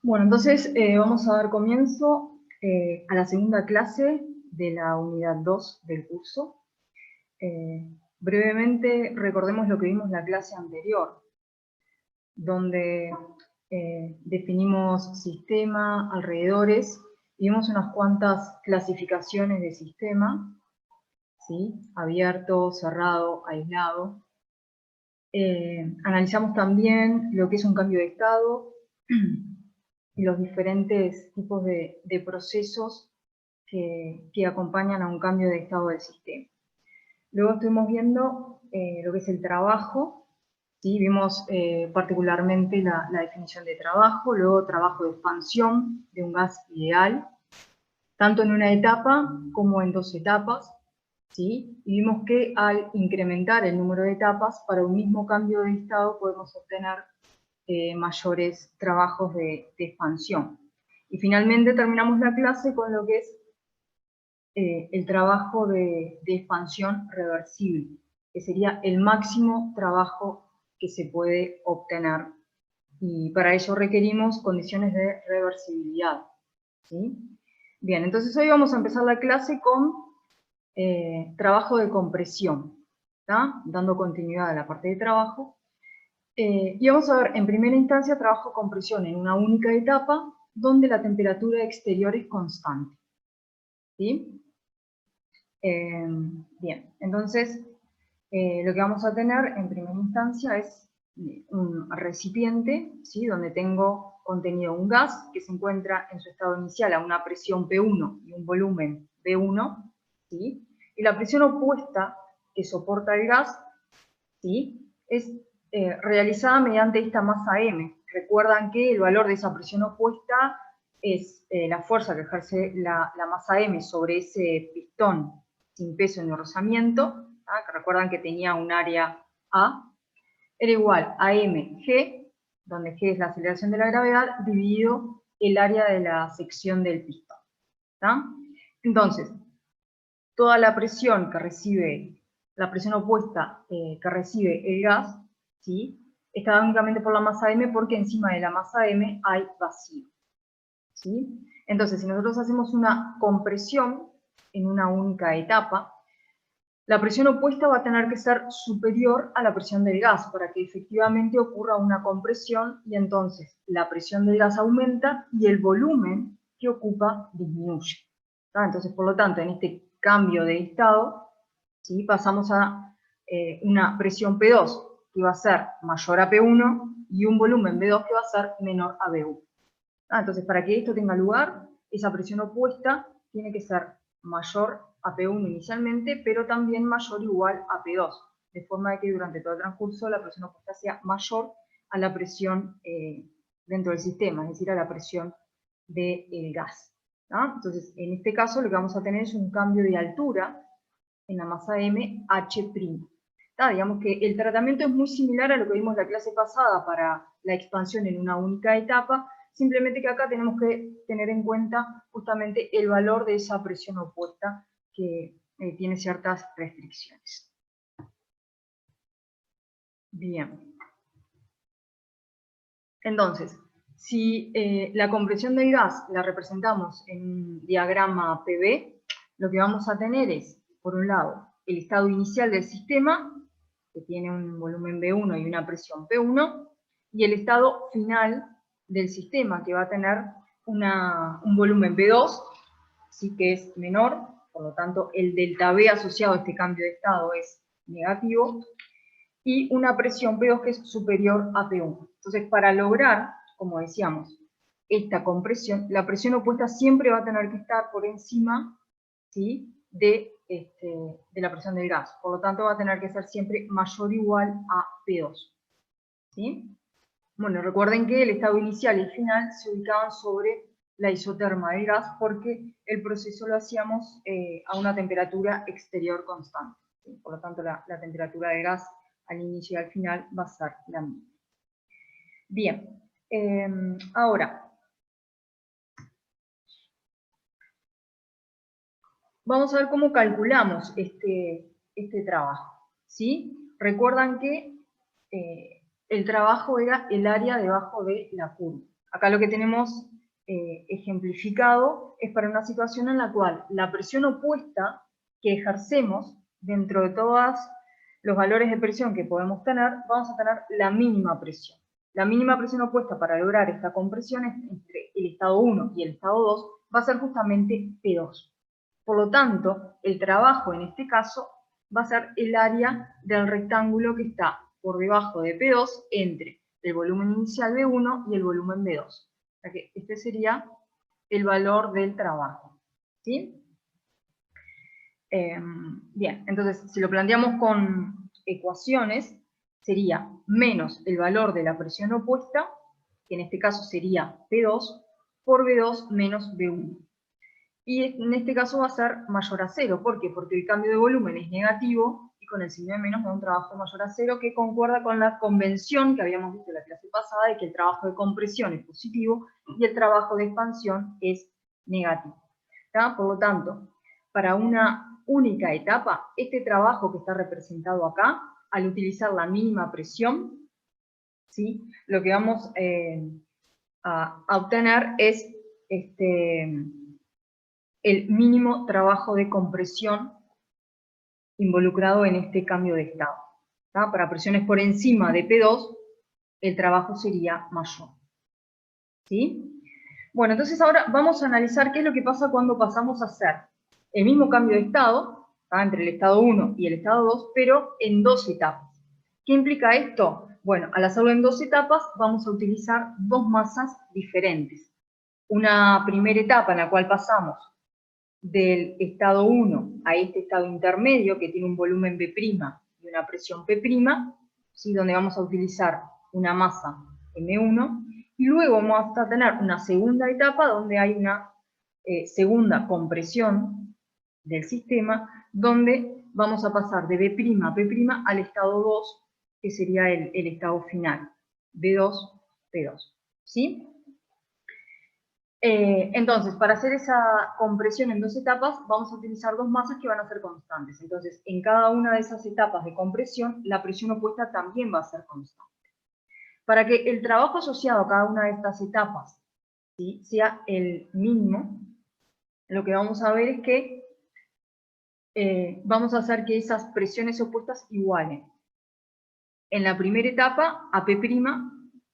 Bueno, entonces vamos a dar comienzo a la segunda clase de la unidad 2 del curso. Brevemente recordemos lo que vimos en la clase anterior, donde definimos sistema, alrededores, y vimos unas cuantas clasificaciones de sistema, ¿sí? Abierto, cerrado, aislado. Analizamos también lo que es un cambio de estado y los diferentes tipos de procesos que acompañan a un cambio de estado del sistema. Luego estuvimos viendo lo que es el trabajo, ¿sí? Vimos particularmente la definición de trabajo, luego trabajo de expansión de un gas ideal, tanto en una etapa como en dos etapas, ¿sí? Y vimos que al incrementar el número de etapas, para un mismo cambio de estado podemos obtener mayores trabajos de expansión. Y finalmente terminamos la clase con lo que es el trabajo de expansión reversible, que sería el máximo trabajo que se puede obtener. Y para ello requerimos condiciones de reversibilidad, ¿sí? Bien, entonces hoy vamos a empezar la clase con trabajo de compresión, ¿tá? Dando continuidad a la parte de trabajo. Y vamos a ver, en primera instancia, trabajo de compresión en una única etapa, donde la temperatura exterior es constante, ¿sí? Bien, entonces, lo que vamos a tener en primera instancia es un recipiente, ¿sí? Donde tengo contenido un gas que se encuentra en su estado inicial a una presión P1 y un volumen V1, ¿sí? Y la presión opuesta que soporta el gas, ¿sí? Es realizada mediante esta masa M. Recuerdan que el valor de esa presión opuesta es la fuerza que ejerce la masa M sobre ese pistón sin peso en el rozamiento, que recuerdan que tenía un área A, era igual a mg, donde g es la aceleración de la gravedad, dividido el área de la sección del pistón. ¿Tá? Entonces, toda la presión que recibe, la presión opuesta que recibe el gas, ¿sí? Está dada únicamente por la masa M, porque encima de la masa M hay vacío, ¿sí? Entonces, si nosotros hacemos una compresión en una única etapa, la presión opuesta va a tener que ser superior a la presión del gas para que efectivamente ocurra una compresión, y entonces la presión del gas aumenta y el volumen que ocupa disminuye. Entonces, por lo tanto, en este cambio de estado, ¿sí? Pasamos a una presión P2 que va a ser mayor a P1 y un volumen V2 que va a ser menor a V1. Entonces, para que esto tenga lugar, esa presión opuesta tiene que ser mayor a P1 inicialmente, pero también mayor o igual a P2, de forma de que durante todo el transcurso la presión opuesta sea mayor a la presión dentro del sistema, es decir, a la presión del gas. ¿No? Entonces, en este caso lo que vamos a tener es un cambio de altura en la masa M, H'. Digamos que el tratamiento es muy similar a lo que vimos en la clase pasada para la expansión en una única etapa, simplemente que acá tenemos que tener en cuenta justamente el valor de esa presión opuesta que tiene ciertas restricciones. Bien. Entonces, si la compresión del gas la representamos en un diagrama PV, lo que vamos a tener es, por un lado, el estado inicial del sistema, que tiene un volumen V1 y una presión P1, y el estado final del sistema, que va a tener un volumen V2, sí, que es menor, por lo tanto el delta V asociado a este cambio de estado es negativo, y una presión P2 que es superior a P1. Entonces, para lograr, como decíamos, esta compresión, la presión opuesta siempre va a tener que estar por encima, ¿sí?, de la presión del gas. Por lo tanto, va a tener que ser siempre mayor o igual a P2. ¿Sí? Bueno, recuerden que el estado inicial y el final se ubicaban sobre la isoterma del gas, porque el proceso lo hacíamos a una temperatura exterior constante. ¿Sí? Por lo tanto, la temperatura del gas al inicio y al final va a ser la misma. Bien, ahora vamos a ver cómo calculamos este trabajo, ¿sí? Recuerdan que el trabajo era el área debajo de la curva, Acá lo que tenemos ejemplificado es para una situación en la cual la presión opuesta que ejercemos dentro de todos los valores de presión que podemos tener, vamos a tener la mínima presión. La mínima presión opuesta para lograr esta compresión entre el estado 1 y el estado 2 va a ser justamente P2. Por lo tanto, el trabajo en este caso va a ser el área del rectángulo que está por debajo de P2 entre el volumen inicial B1 y el volumen B2. O sea que este sería el valor del trabajo. ¿Sí? Bien, entonces si lo planteamos con ecuaciones, sería menos el valor de la presión opuesta, que en este caso sería P2, por B2 menos B1. Y en este caso va a ser mayor a 0. ¿Por qué? Porque el cambio de volumen es negativo y con el signo de menos da un trabajo mayor a 0 que concuerda con la convención que habíamos visto en la clase pasada de que el trabajo de compresión es positivo y el trabajo de expansión es negativo. ¿Está? Por lo tanto, para una única etapa, este trabajo que está representado acá, al utilizar la mínima presión, ¿sí? Lo que vamos a obtener es el mínimo trabajo de compresión involucrado en este cambio de estado. ¿Tá? Para presiones por encima de P2, el trabajo sería mayor. ¿Sí? Bueno, entonces ahora vamos a analizar qué es lo que pasa cuando pasamos a hacer el mismo cambio de estado, ¿tá? Entre el estado 1 y el estado 2, pero en dos etapas. ¿Qué implica esto? Bueno, al hacerlo en dos etapas, vamos a utilizar dos masas diferentes. Una primera etapa en la cual pasamos del estado 1 a este estado intermedio, que tiene un volumen B' y una presión P', ¿sí? Donde vamos a utilizar una masa M1, y luego vamos a tener una segunda etapa donde hay una segunda compresión del sistema, donde vamos a pasar de B' a P' al estado 2, que sería el estado final, B2, P2, ¿sí? Entonces, para hacer esa compresión en dos etapas, vamos a utilizar dos masas que van a ser constantes. Entonces, en cada una de esas etapas de compresión, la presión opuesta también va a ser constante. Para que el trabajo asociado a cada una de estas etapas, ¿sí?, sea el mínimo, lo que vamos a ver es que vamos a hacer que esas presiones opuestas igualen. En la primera etapa, a P',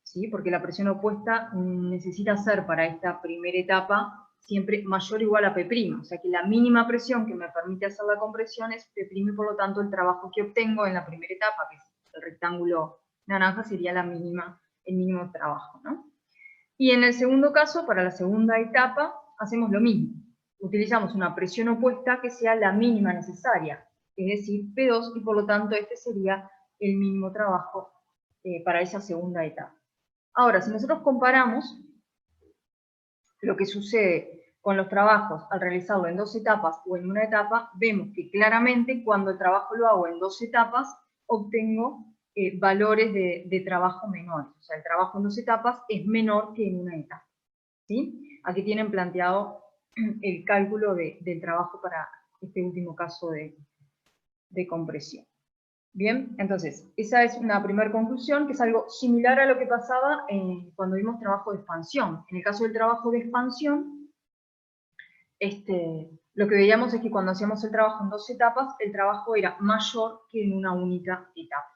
¿sí? Porque la presión opuesta necesita ser para esta primera etapa siempre mayor o igual a P', o sea que la mínima presión que me permite hacer la compresión es P', por lo tanto el trabajo que obtengo en la primera etapa, que es el rectángulo naranja, sería el mínimo trabajo, ¿no? Y en el segundo caso, para la segunda etapa, hacemos lo mismo. Utilizamos una presión opuesta que sea la mínima necesaria, es decir, P2, y por lo tanto este sería el mínimo trabajo para esa segunda etapa. Ahora, si nosotros comparamos lo que sucede con los trabajos al realizarlo en dos etapas o en una etapa, vemos que claramente cuando el trabajo lo hago en dos etapas, obtengo valores de trabajo menores. O sea, el trabajo en dos etapas es menor que en una etapa. ¿Sí? Aquí tienen planteado el cálculo del trabajo para este último caso de compresión. Bien, entonces, esa es una primera conclusión, que es algo similar a lo que pasaba cuando vimos trabajo de expansión. En el caso del trabajo de expansión, lo que veíamos es que cuando hacíamos el trabajo en dos etapas, el trabajo era mayor que en una única etapa.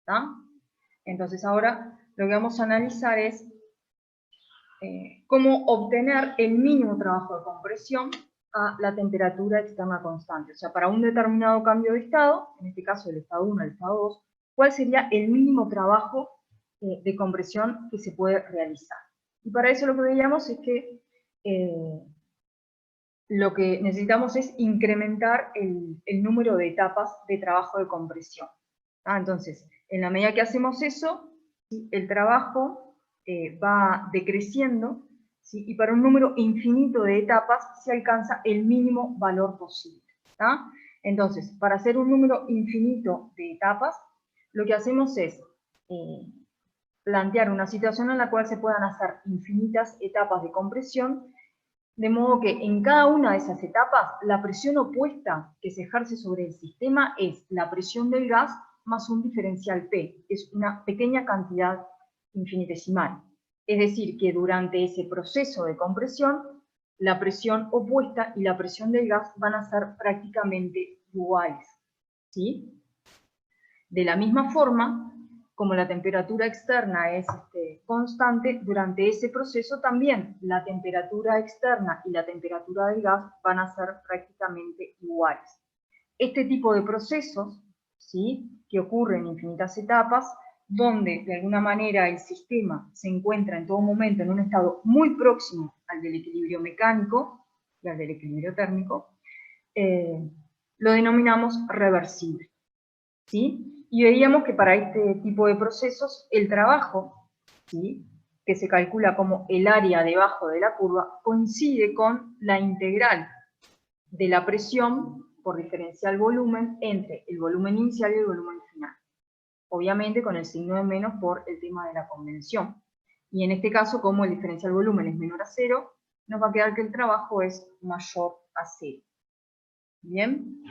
¿Tá? Entonces ahora lo que vamos a analizar es cómo obtener el mínimo trabajo de compresión a la temperatura externa constante. O sea, para un determinado cambio de estado, en este caso del estado 1 al estado 2, ¿cuál sería el mínimo trabajo de compresión que se puede realizar? Y para eso lo que veíamos es que lo que necesitamos es incrementar el número de etapas de trabajo de compresión. Entonces, en la medida que hacemos eso, ¿sí?, el trabajo va decreciendo, ¿sí?, y para un número infinito de etapas se alcanza el mínimo valor posible. ¿Tá? Entonces, para hacer un número infinito de etapas, lo que hacemos es plantear una situación en la cual se puedan hacer infinitas etapas de compresión, de modo que en cada una de esas etapas, la presión opuesta que se ejerce sobre el sistema es la presión del gas más un diferencial P, que es una pequeña cantidad infinitesimal. Es decir, que durante ese proceso de compresión, la presión opuesta y la presión del gas van a ser prácticamente iguales, ¿sí? De la misma forma, como la temperatura externa es constante, durante ese proceso también la temperatura externa y la temperatura del gas van a ser prácticamente iguales. Este tipo de procesos, ¿sí?, que ocurren en infinitas etapas, donde de alguna manera el sistema se encuentra en todo momento en un estado muy próximo al del equilibrio mecánico y al del equilibrio térmico, lo denominamos reversible, ¿sí? Y veíamos que para este tipo de procesos el trabajo, ¿sí?, que se calcula como el área debajo de la curva, coincide con la integral de la presión por diferencial volumen entre el volumen inicial y el volumen final. Obviamente con el signo de menos por el tema de la convención. Y en este caso, como el diferencial volumen es menor a 0, nos va a quedar que el trabajo es mayor a 0. Bien.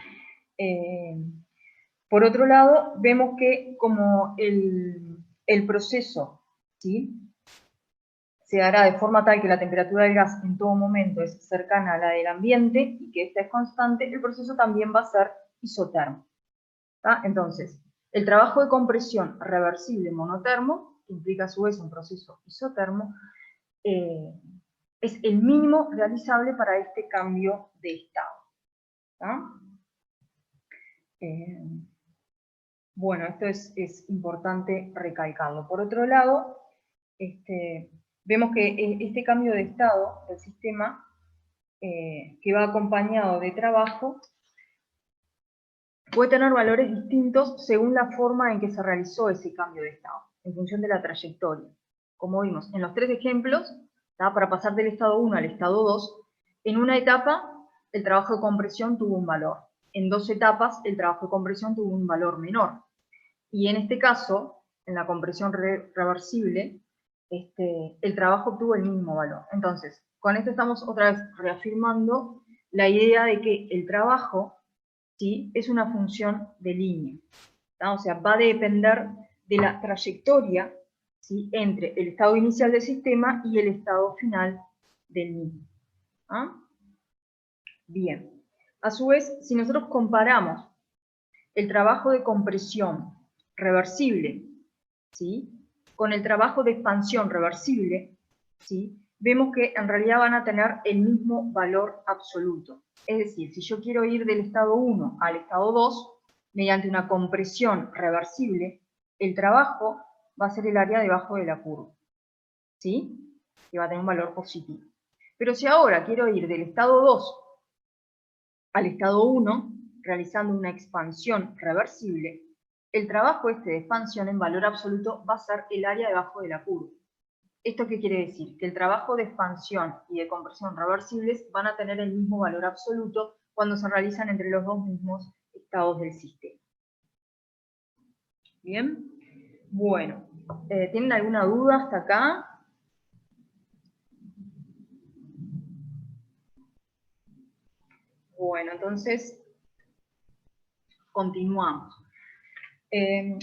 Por otro lado, vemos que como el proceso, ¿sí?, se hará de forma tal que la temperatura del gas en todo momento es cercana a la del ambiente y que esta es constante, el proceso también va a ser isotérmico. ¿Tá? Entonces, el trabajo de compresión reversible monotermo, que implica a su vez un proceso isotermo, es el mínimo realizable para este cambio de estado. ¿Tá? Bueno, esto es importante recalcarlo. Por otro lado, vemos que este cambio de estado del sistema, que va acompañado de trabajo, puede tener valores distintos según la forma en que se realizó ese cambio de estado, en función de la trayectoria. Como vimos en los tres ejemplos, ¿tá?, para pasar del estado 1 al estado 2, en una etapa el trabajo de compresión tuvo un valor. En dos etapas el trabajo de compresión tuvo un valor menor. Y en este caso, en la compresión reversible, el trabajo obtuvo el mismo valor. Entonces, con esto estamos otra vez reafirmando la idea de que el trabajo, ¿sí?, es una función de línea, ¿tá? O sea, va a depender de la trayectoria, ¿sí?, entre el estado inicial del sistema y el estado final del mismo. ¿Ah? Bien. A su vez, si nosotros comparamos el trabajo de compresión reversible, ¿sí?, con el trabajo de expansión reversible, ¿sí?, vemos que en realidad van a tener el mismo valor absoluto. Es decir, si yo quiero ir del estado 1 al estado 2, mediante una compresión reversible, el trabajo va a ser el área debajo de la curva, ¿sí?, que va a tener un valor positivo. Pero si ahora quiero ir del estado 2 al estado 1, realizando una expansión reversible, el trabajo de expansión en valor absoluto va a ser el área debajo de la curva. ¿Esto qué quiere decir? Que el trabajo de expansión y de compresión reversibles van a tener el mismo valor absoluto cuando se realizan entre los dos mismos estados del sistema. ¿Bien? Bueno, ¿tienen alguna duda hasta acá? Bueno, entonces continuamos.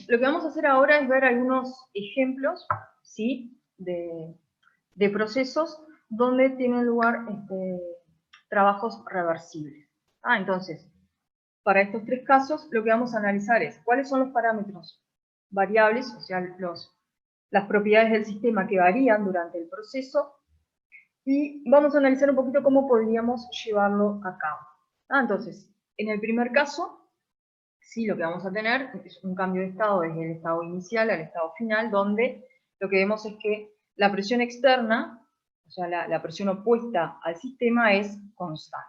Lo que vamos a hacer ahora es ver algunos ejemplos, ¿sí?, de procesos donde tienen lugar trabajos reversibles. Entonces, para estos tres casos, lo que vamos a analizar es cuáles son los parámetros variables, o sea, las propiedades del sistema que varían durante el proceso, y vamos a analizar un poquito cómo podríamos llevarlo a cabo. Entonces, en el primer caso, sí, lo que vamos a tener es un cambio de estado desde el estado inicial al estado final, donde lo que vemos es que la presión externa, o sea, la presión opuesta al sistema, es constante.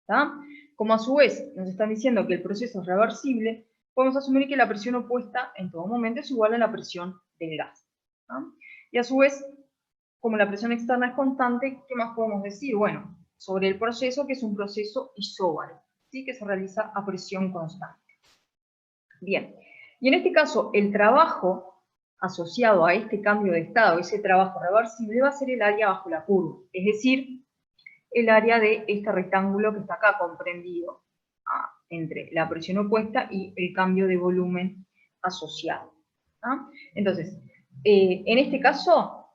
¿Tá? Como a su vez nos están diciendo que el proceso es reversible, podemos asumir que la presión opuesta en todo momento es igual a la presión del gas. ¿Tá? Y a su vez, como la presión externa es constante, ¿qué más podemos decir? Bueno, sobre el proceso, que es un proceso isóbaro, ¿sí?, que se realiza a presión constante. Bien, y en este caso el trabajo asociado a este cambio de estado, ese trabajo reversible, va a ser el área bajo la curva, es decir, el área de este rectángulo que está acá comprendido entre la presión opuesta y el cambio de volumen asociado. Entonces, en este caso,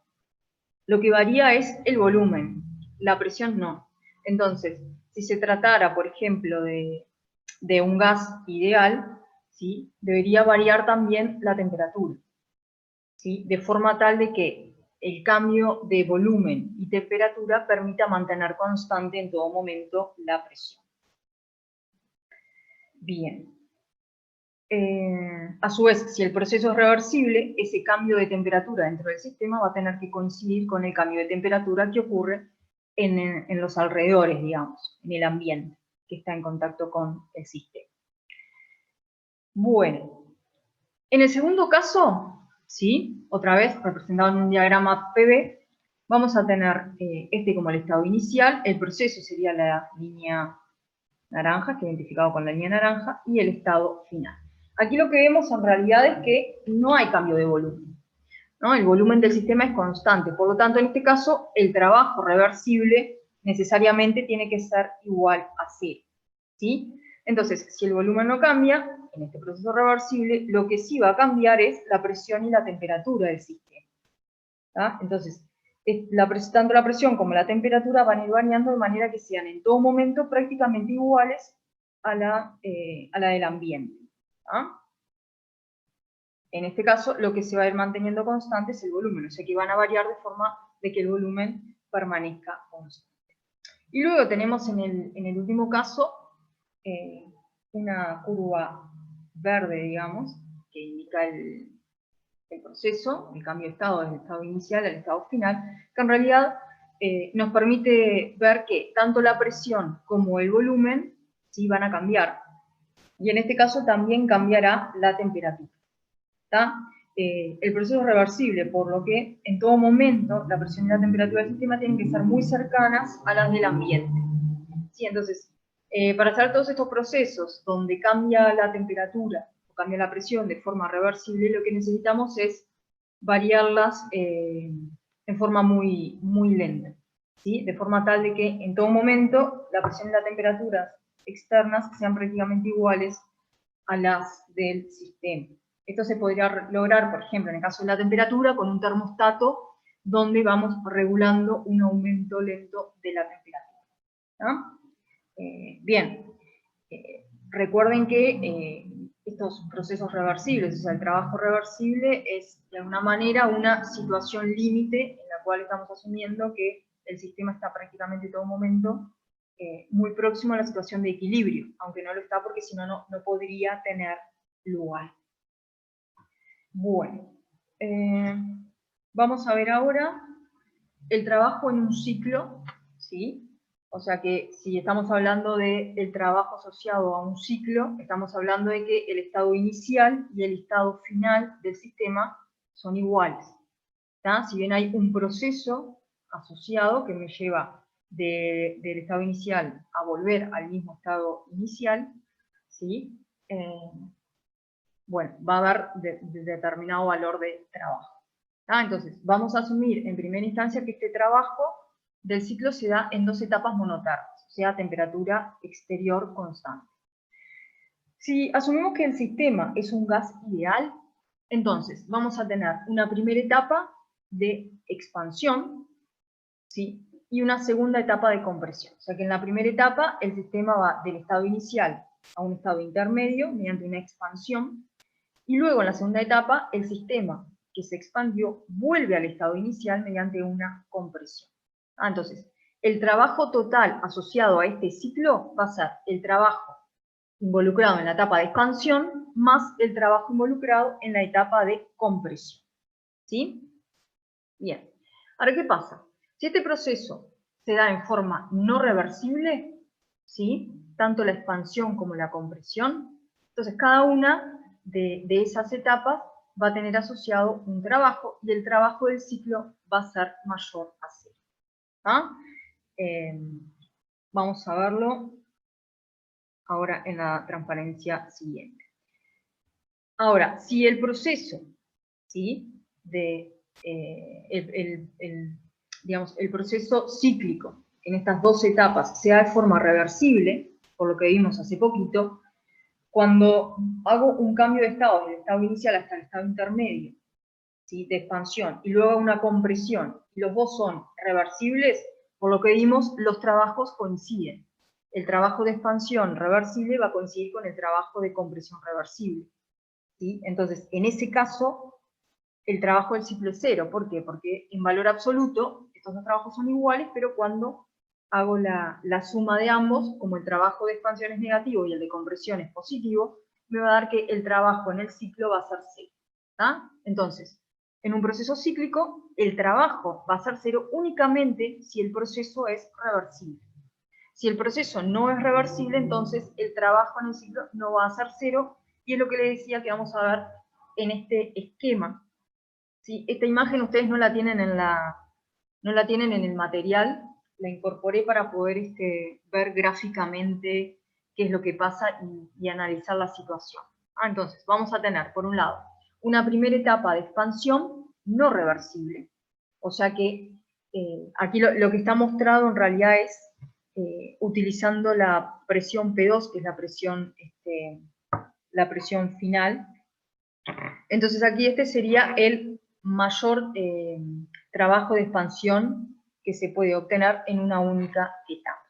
Lo que varía es el volumen, la presión no. Entonces, si se tratara, por ejemplo, de un gas ideal, ¿sí?, debería variar también la temperatura, ¿sí?, de forma tal de que el cambio de volumen y temperatura permita mantener constante en todo momento la presión. Bien. A su vez, si el proceso es reversible, ese cambio de temperatura dentro del sistema va a tener que coincidir con el cambio de temperatura que ocurre en los alrededores, digamos, en el ambiente que está en contacto con el sistema. Bueno, en el segundo caso, ¿sí?, otra vez representado en un diagrama PV, vamos a tener este como el estado inicial, el proceso sería la línea naranja, que he identificado con la línea naranja, y el estado final. Aquí lo que vemos en realidad es que no hay cambio de volumen, ¿no? El volumen del sistema es constante, por lo tanto, en este caso, el trabajo reversible necesariamente tiene que ser igual a cero, ¿sí? Entonces, si el volumen no cambia, en este proceso reversible, lo que sí va a cambiar es la presión y la temperatura del sistema, ¿tá? Entonces, tanto la presión como la temperatura van a ir variando de manera que sean en todo momento prácticamente iguales a la del ambiente, ¿tá? En este caso, lo que se va a ir manteniendo constante es el volumen, o sea que van a variar de forma de que el volumen permanezca constante. Y luego tenemos en el último caso una curva verde, digamos, que indica el proceso, el cambio de estado desde el estado inicial al estado final, que en realidad nos permite ver que tanto la presión como el volumen sí van a cambiar. Y en este caso también cambiará la temperatura, ¿tá? El proceso es reversible, por lo que en todo momento la presión y la temperatura del sistema tienen que ser muy cercanas a las del ambiente. ¿Sí? Entonces, para hacer todos estos procesos donde cambia la temperatura o cambia la presión de forma reversible, lo que necesitamos es variarlas en forma muy, muy lenta, ¿sí? De forma tal de que en todo momento la presión y la temperatura externas sean prácticamente iguales a las del sistema. Esto se podría lograr, por ejemplo, en el caso de la temperatura, con un termostato donde vamos regulando un aumento lento de la temperatura, ¿no? Bien, recuerden que estos procesos reversibles, o sea, el trabajo reversible es de alguna manera una situación límite en la cual estamos asumiendo que el sistema está prácticamente en todo momento muy próximo a la situación de equilibrio, aunque no lo está porque si no, no podría tener lugar. Bueno, vamos a ver ahora el trabajo en un ciclo, ¿sí? O sea que si estamos hablando del trabajo asociado a un ciclo, estamos hablando de que el estado inicial y el estado final del sistema son iguales, ¿tá? Si bien hay un proceso asociado que me lleva del estado inicial a volver al mismo estado inicial, ¿sí? Bueno, va a haber determinado valor de trabajo. Entonces, vamos a asumir en primera instancia que este trabajo del ciclo se da en dos etapas monotérmicas, o sea, temperatura exterior constante. Si asumimos que el sistema es un gas ideal, entonces vamos a tener una primera etapa de expansión, ¿sí?, y una segunda etapa de compresión. O sea que en la primera etapa el sistema va del estado inicial a un estado intermedio mediante una expansión, y luego en la segunda etapa el sistema que se expandió vuelve al estado inicial mediante una compresión. Entonces, el trabajo total asociado a este ciclo va a ser el trabajo involucrado en la etapa de expansión más el trabajo involucrado en la etapa de compresión. ¿Sí? Bien. Ahora, ¿qué pasa? Si este proceso se da en forma no reversible, ¿sí?, tanto la expansión como la compresión, entonces cada una de esas etapas va a tener asociado un trabajo y el trabajo del ciclo va a ser mayor a cero. Vamos a verlo ahora en la transparencia siguiente. Ahora, si el proceso, ¿sí?, digamos, el proceso cíclico en estas dos etapas se da de forma reversible, por lo que vimos hace poquito, cuando hago un cambio de estado, del estado inicial hasta el estado intermedio, ¿sí?, de expansión, y luego una compresión, y los dos son reversibles, por lo que vimos, los trabajos coinciden. El trabajo de expansión reversible va a coincidir con el trabajo de compresión reversible, ¿sí? Entonces, en ese caso, el trabajo del ciclo es cero. ¿Por qué? Porque en valor absoluto, estos dos trabajos son iguales, pero cuando hago la suma de ambos, como el trabajo de expansión es negativo y el de compresión es positivo, me va a dar que el trabajo en el ciclo va a ser cero. ¿Ah? Entonces, en un proceso cíclico, el trabajo va a ser cero únicamente si el proceso es reversible. Si el proceso no es reversible, entonces el trabajo en el ciclo no va a ser cero, y es lo que les decía que vamos a ver en este esquema. ¿Sí? Esta imagen ustedes no la tienen en el material, la incorporé para poder ver gráficamente qué es lo que pasa y analizar la situación. Entonces, vamos a tener, por un lado, una primera etapa de expansión no reversible. O sea que aquí lo que está mostrado en realidad es utilizando la presión P2, que es la presión final. Entonces aquí este sería el mayor trabajo de expansión que se puede obtener en una única etapa.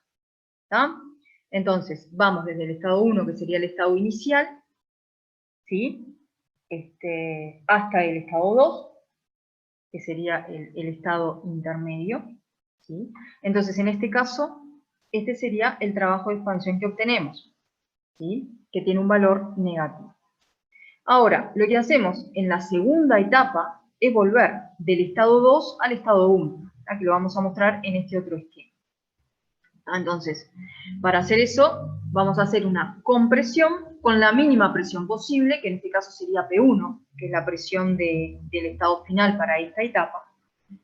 ¿Tá? Entonces, vamos desde el estado 1, que sería el estado inicial, ¿sí? Hasta el estado 2, que sería el estado intermedio, ¿sí? Entonces, en este caso, este sería el trabajo de expansión que obtenemos, ¿sí?, que tiene un valor negativo. Ahora, lo que hacemos en la segunda etapa es volver del estado 2 al estado 1, que lo vamos a mostrar en este otro esquema. Entonces, para hacer eso, vamos a hacer una compresión con la mínima presión posible, que en este caso sería P1, que es la presión del estado final para esta etapa,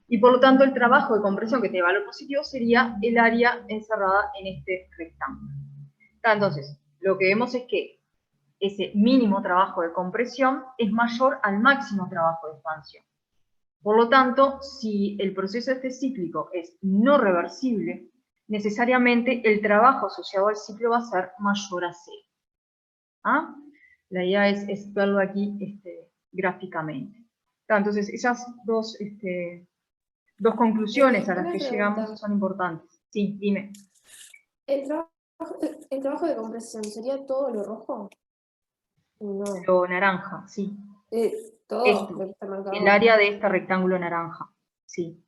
y por lo tanto el trabajo de compresión que tiene valor positivo sería el área encerrada en este rectángulo. Entonces, lo que vemos es que ese mínimo trabajo de compresión es mayor al máximo trabajo de expansión. Por lo tanto, si el proceso cíclico es no reversible, necesariamente el trabajo asociado al ciclo va a ser mayor a cero. ¿Ah? La idea es verlo aquí gráficamente. Entonces, esas dos conclusiones a las que llegamos son importantes. Sí, dime. ¿El trabajo de compresión sería todo lo rojo? No. Lo naranja, sí. Todo lo que está marcado. El área de este rectángulo naranja, sí.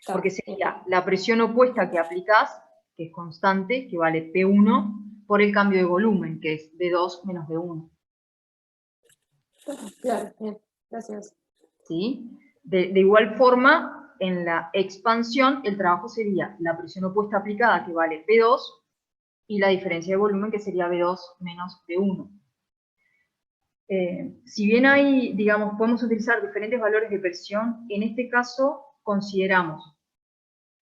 Porque sería la presión opuesta que aplicás, que es constante, que vale P1, por el cambio de volumen, que es B2 menos B1. Claro, bien, gracias. ¿Sí? De igual forma, en la expansión, el trabajo sería la presión opuesta aplicada, que vale P2, y la diferencia de volumen, que sería B2 menos B1. Si bien hay, digamos, podemos utilizar diferentes valores de presión, en este caso consideramos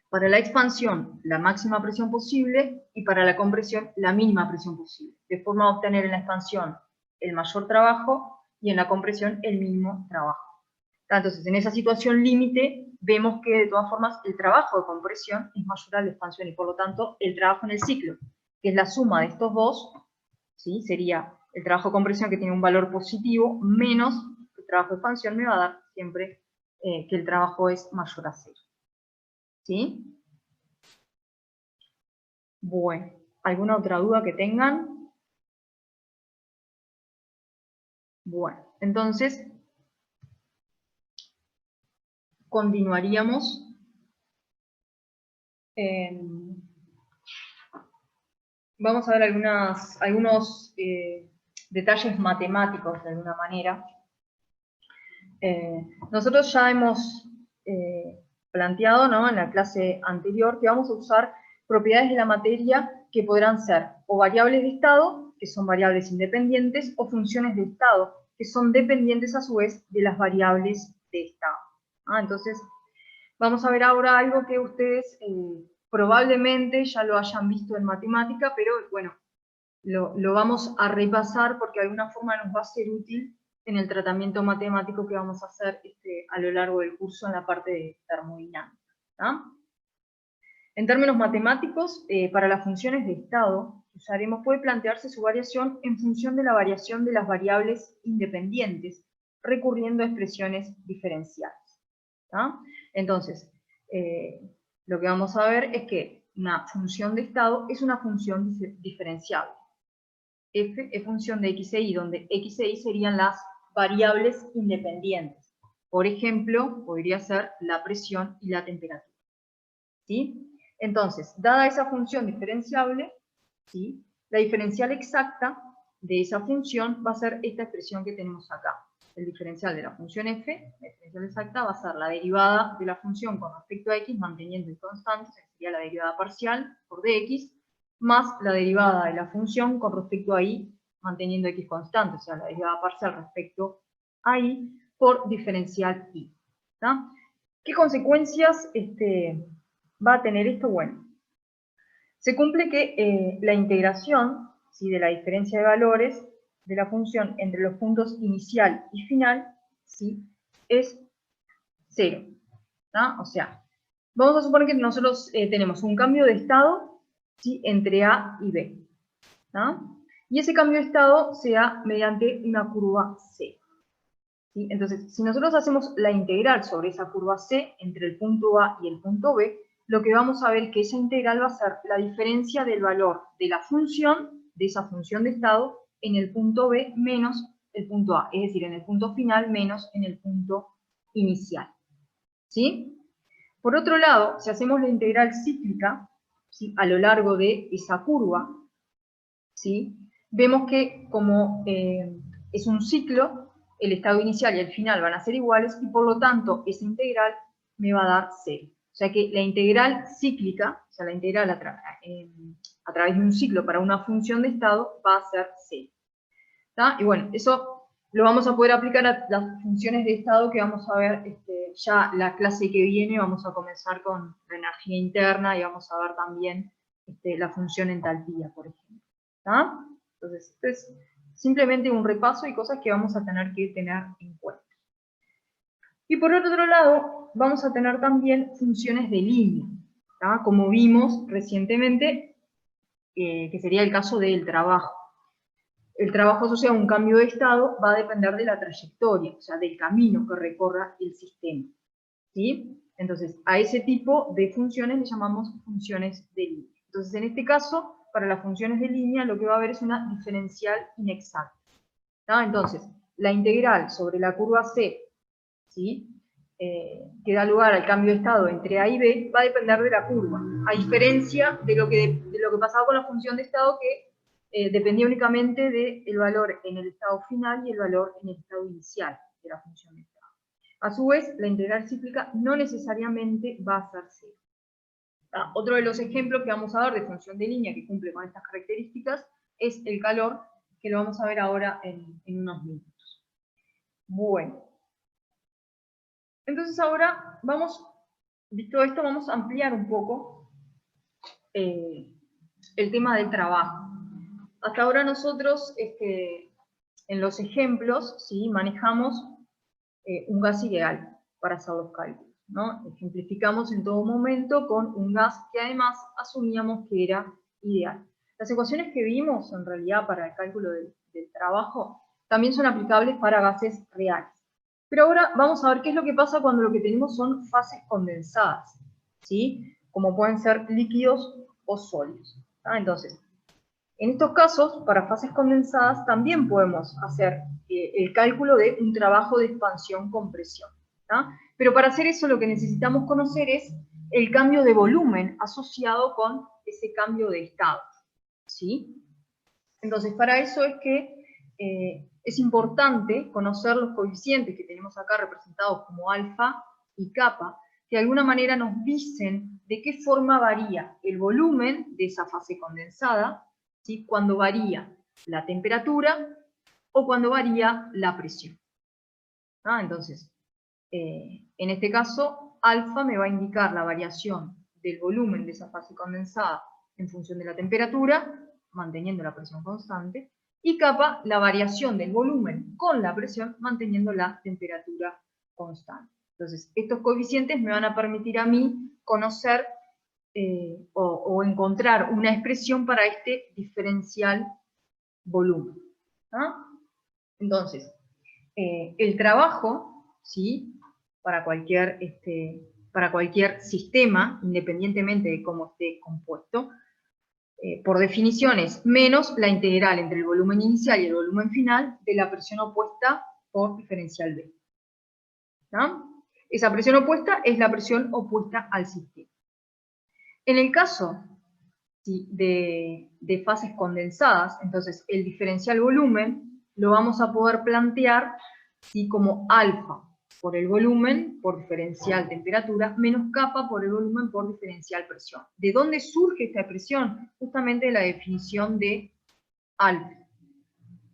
para la expansión la máxima presión posible y para la compresión la mínima presión posible, de forma a obtener en la expansión el mayor trabajo y en la compresión el mínimo trabajo. Entonces, en esa situación límite, vemos que de todas formas el trabajo de compresión es mayor a la expansión y por lo tanto el trabajo en el ciclo, que es la suma de estos dos, ¿sí?, sería el trabajo de compresión, que tiene un valor positivo, menos el trabajo de expansión, me va a dar siempre que el trabajo es mayor a cero. ¿Sí? Bueno, ¿alguna otra duda que tengan? Bueno, entonces continuaríamos. Vamos a ver algunos detalles matemáticos de alguna manera. Nosotros ya hemos planteado, ¿no?, en la clase anterior que vamos a usar propiedades de la materia que podrán ser o variables de estado, que son variables independientes, o funciones de estado, que son dependientes a su vez de las variables de estado. Entonces, vamos a ver ahora algo que ustedes probablemente ya lo hayan visto en matemática, pero bueno, lo vamos a repasar porque de alguna forma nos va a ser útil en el tratamiento matemático que vamos a hacer a lo largo del curso en la parte de termodinámica. En términos matemáticos, para las funciones de estado que usaremos, puede plantearse su variación en función de la variación de las variables independientes, recurriendo a expresiones diferenciales. ¿Tá? Entonces, lo que vamos a ver es que una función de estado es una función diferenciable. F es función de x e y, donde x e y serían las variables independientes. Por ejemplo, podría ser la presión y la temperatura. ¿Sí? Entonces, dada esa función diferenciable, ¿sí?, la diferencial exacta de esa función va a ser esta expresión que tenemos acá. El diferencial de la función f, la diferencial exacta, va a ser la derivada de la función con respecto a x, manteniendo el constante, que sería la derivada parcial por dx, más la derivada de la función con respecto a y, manteniendo x constante, o sea, la derivada parcial respecto a y, por diferencial y. ¿Tá? ¿Qué consecuencias va a tener esto? Bueno, se cumple que la integración, ¿sí?, de la diferencia de valores de la función entre los puntos inicial y final, ¿sí?, es 0. ¿Tá? O sea, vamos a suponer que nosotros tenemos un cambio de estado, ¿sí?, entre A y B. ¿Tá? Y ese cambio de estado se da mediante una curva C. ¿Sí? Entonces, si nosotros hacemos la integral sobre esa curva C entre el punto A y el punto B, lo que vamos a ver es que esa integral va a ser la diferencia del valor de la función, de esa función de estado, en el punto B menos el punto A, es decir, en el punto final menos en el punto inicial. ¿Sí? Por otro lado, si hacemos la integral cíclica, ¿sí?, a lo largo de esa curva, ¿sí?, vemos que como es un ciclo, el estado inicial y el final van a ser iguales y por lo tanto esa integral me va a dar 0. O sea que la integral cíclica, o sea la integral a través de un ciclo para una función de estado va a ser 0. ¿Tá? Y bueno, eso lo vamos a poder aplicar a las funciones de estado que vamos a ver ya la clase que viene. Vamos a comenzar con la energía interna y vamos a ver también la función entalpía, por ejemplo. ¿Tá? Entonces, esto es simplemente un repaso y cosas que vamos a tener que tener en cuenta. Y por otro lado, vamos a tener también funciones de línea, ¿tá?, como vimos recientemente, que sería el caso del trabajo. El trabajo asociado a un cambio de estado va a depender de la trayectoria, o sea, del camino que recorra el sistema. ¿Sí? Entonces, a ese tipo de funciones le llamamos funciones de línea. Entonces, en este caso, para las funciones de línea, lo que va a haber es una diferencial inexacta. ¿Tá? Entonces, la integral sobre la curva C, ¿sí?, que da lugar al cambio de estado entre A y B, va a depender de la curva, a diferencia de lo que pasaba con la función de estado, que dependía únicamente del valor en el estado final y el valor en el estado inicial de la función de estado. A su vez, la integral cíclica no necesariamente va a ser 0. Otro de los ejemplos que vamos a ver de función de línea que cumple con estas características es el calor, que lo vamos a ver ahora en unos minutos. Bueno. Entonces ahora visto esto, vamos a ampliar un poco el tema del trabajo. Hasta ahora nosotros, en los ejemplos, ¿sí?, manejamos un gas ideal para hacer los cálculos, ¿no? Ejemplificamos en todo momento con un gas que además asumíamos que era ideal. Las ecuaciones que vimos, en realidad, para el cálculo del trabajo, también son aplicables para gases reales. Pero ahora vamos a ver qué es lo que pasa cuando lo que tenemos son fases condensadas, ¿sí?, como pueden ser líquidos o sólidos. Entonces, en estos casos, para fases condensadas, también podemos hacer el cálculo de un trabajo de expansión-compresión. Pero para hacer eso lo que necesitamos conocer es el cambio de volumen asociado con ese cambio de estado. ¿Sí? Entonces, para eso es que es importante conocer los coeficientes que tenemos acá representados como alfa y kappa, que de alguna manera nos dicen de qué forma varía el volumen de esa fase condensada, ¿sí?, cuando varía la temperatura o cuando varía la presión. Entonces, en este caso, alfa me va a indicar la variación del volumen de esa fase condensada en función de la temperatura, manteniendo la presión constante, y kappa, la variación del volumen con la presión, manteniendo la temperatura constante. Entonces, estos coeficientes me van a permitir a mí conocer o encontrar una expresión para este diferencial volumen. Entonces, el trabajo, ¿sí? Para cualquier sistema, independientemente de cómo esté compuesto, por definición es menos la integral entre el volumen inicial y el volumen final de la presión opuesta por diferencial B. ¿No? Esa presión opuesta es la presión opuesta al sistema. En el caso, ¿sí?, de fases condensadas, entonces el diferencial volumen lo vamos a poder plantear, ¿sí?, como alfa por el volumen por diferencial temperatura menos kappa por el volumen por diferencial presión. ¿De dónde surge esta expresión? Justamente de la definición de alfa,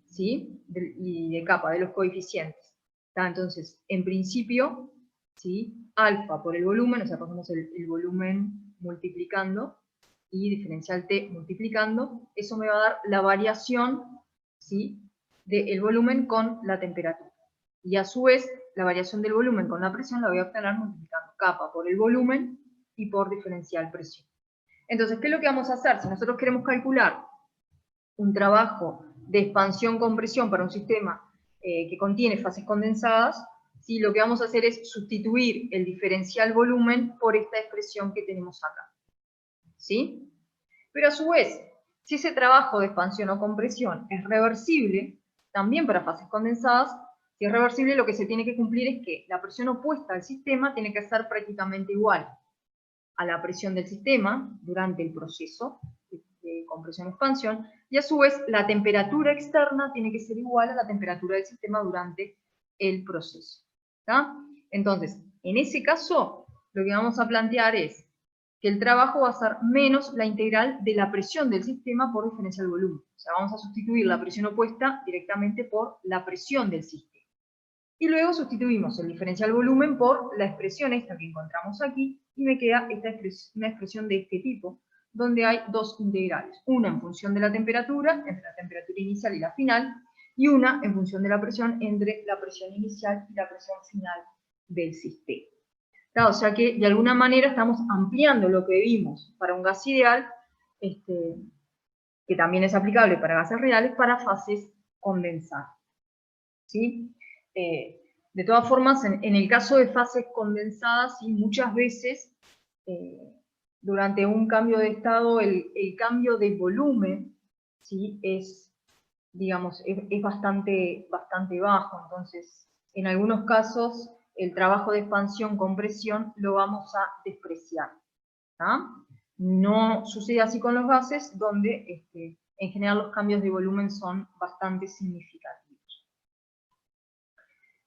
¿sí?, y de kappa, de los coeficientes. Entonces, en principio, ¿sí?, alfa por el volumen, o sea, pasamos el volumen multiplicando, y diferencial T multiplicando, eso me va a dar la variación, ¿sí?, del volumen con la temperatura. Y a su vez, la variación del volumen con la presión la voy a obtener multiplicando kappa por el volumen y por diferencial presión. Entonces, ¿qué es lo que vamos a hacer? Si nosotros queremos calcular un trabajo de expansión-compresión para un sistema que contiene fases condensadas, ¿sí?, lo que vamos a hacer es sustituir el diferencial volumen por esta expresión que tenemos acá. ¿Sí? Pero a su vez, si ese trabajo de expansión o compresión es reversible, también para fases condensadas, si es reversible, lo que se tiene que cumplir es que la presión opuesta al sistema tiene que ser prácticamente igual a la presión del sistema durante el proceso de compresión-expansión, y a su vez la temperatura externa tiene que ser igual a la temperatura del sistema durante el proceso. ¿Está? Entonces, en ese caso, lo que vamos a plantear es que el trabajo va a ser menos la integral de la presión del sistema por diferencial volumen. O sea, vamos a sustituir la presión opuesta directamente por la presión del sistema. Y luego sustituimos el diferencial volumen por la expresión esta que encontramos aquí, y me queda una expresión de este tipo, donde hay dos integrales. Una en función de la temperatura, entre la temperatura inicial y la final, y una en función de la presión, entre la presión inicial y la presión final del sistema. O sea que de alguna manera estamos ampliando lo que vimos para un gas ideal, que también es aplicable para gases reales, para fases condensadas. ¿Sí? De todas formas, en el caso de fases condensadas, ¿sí?, muchas veces durante un cambio de estado el cambio de volumen, ¿sí?, es, digamos, es bastante bajo. Entonces, en algunos casos, el trabajo de expansión-compresión lo vamos a despreciar. No sucede así con los gases, donde en general los cambios de volumen son bastante significativos.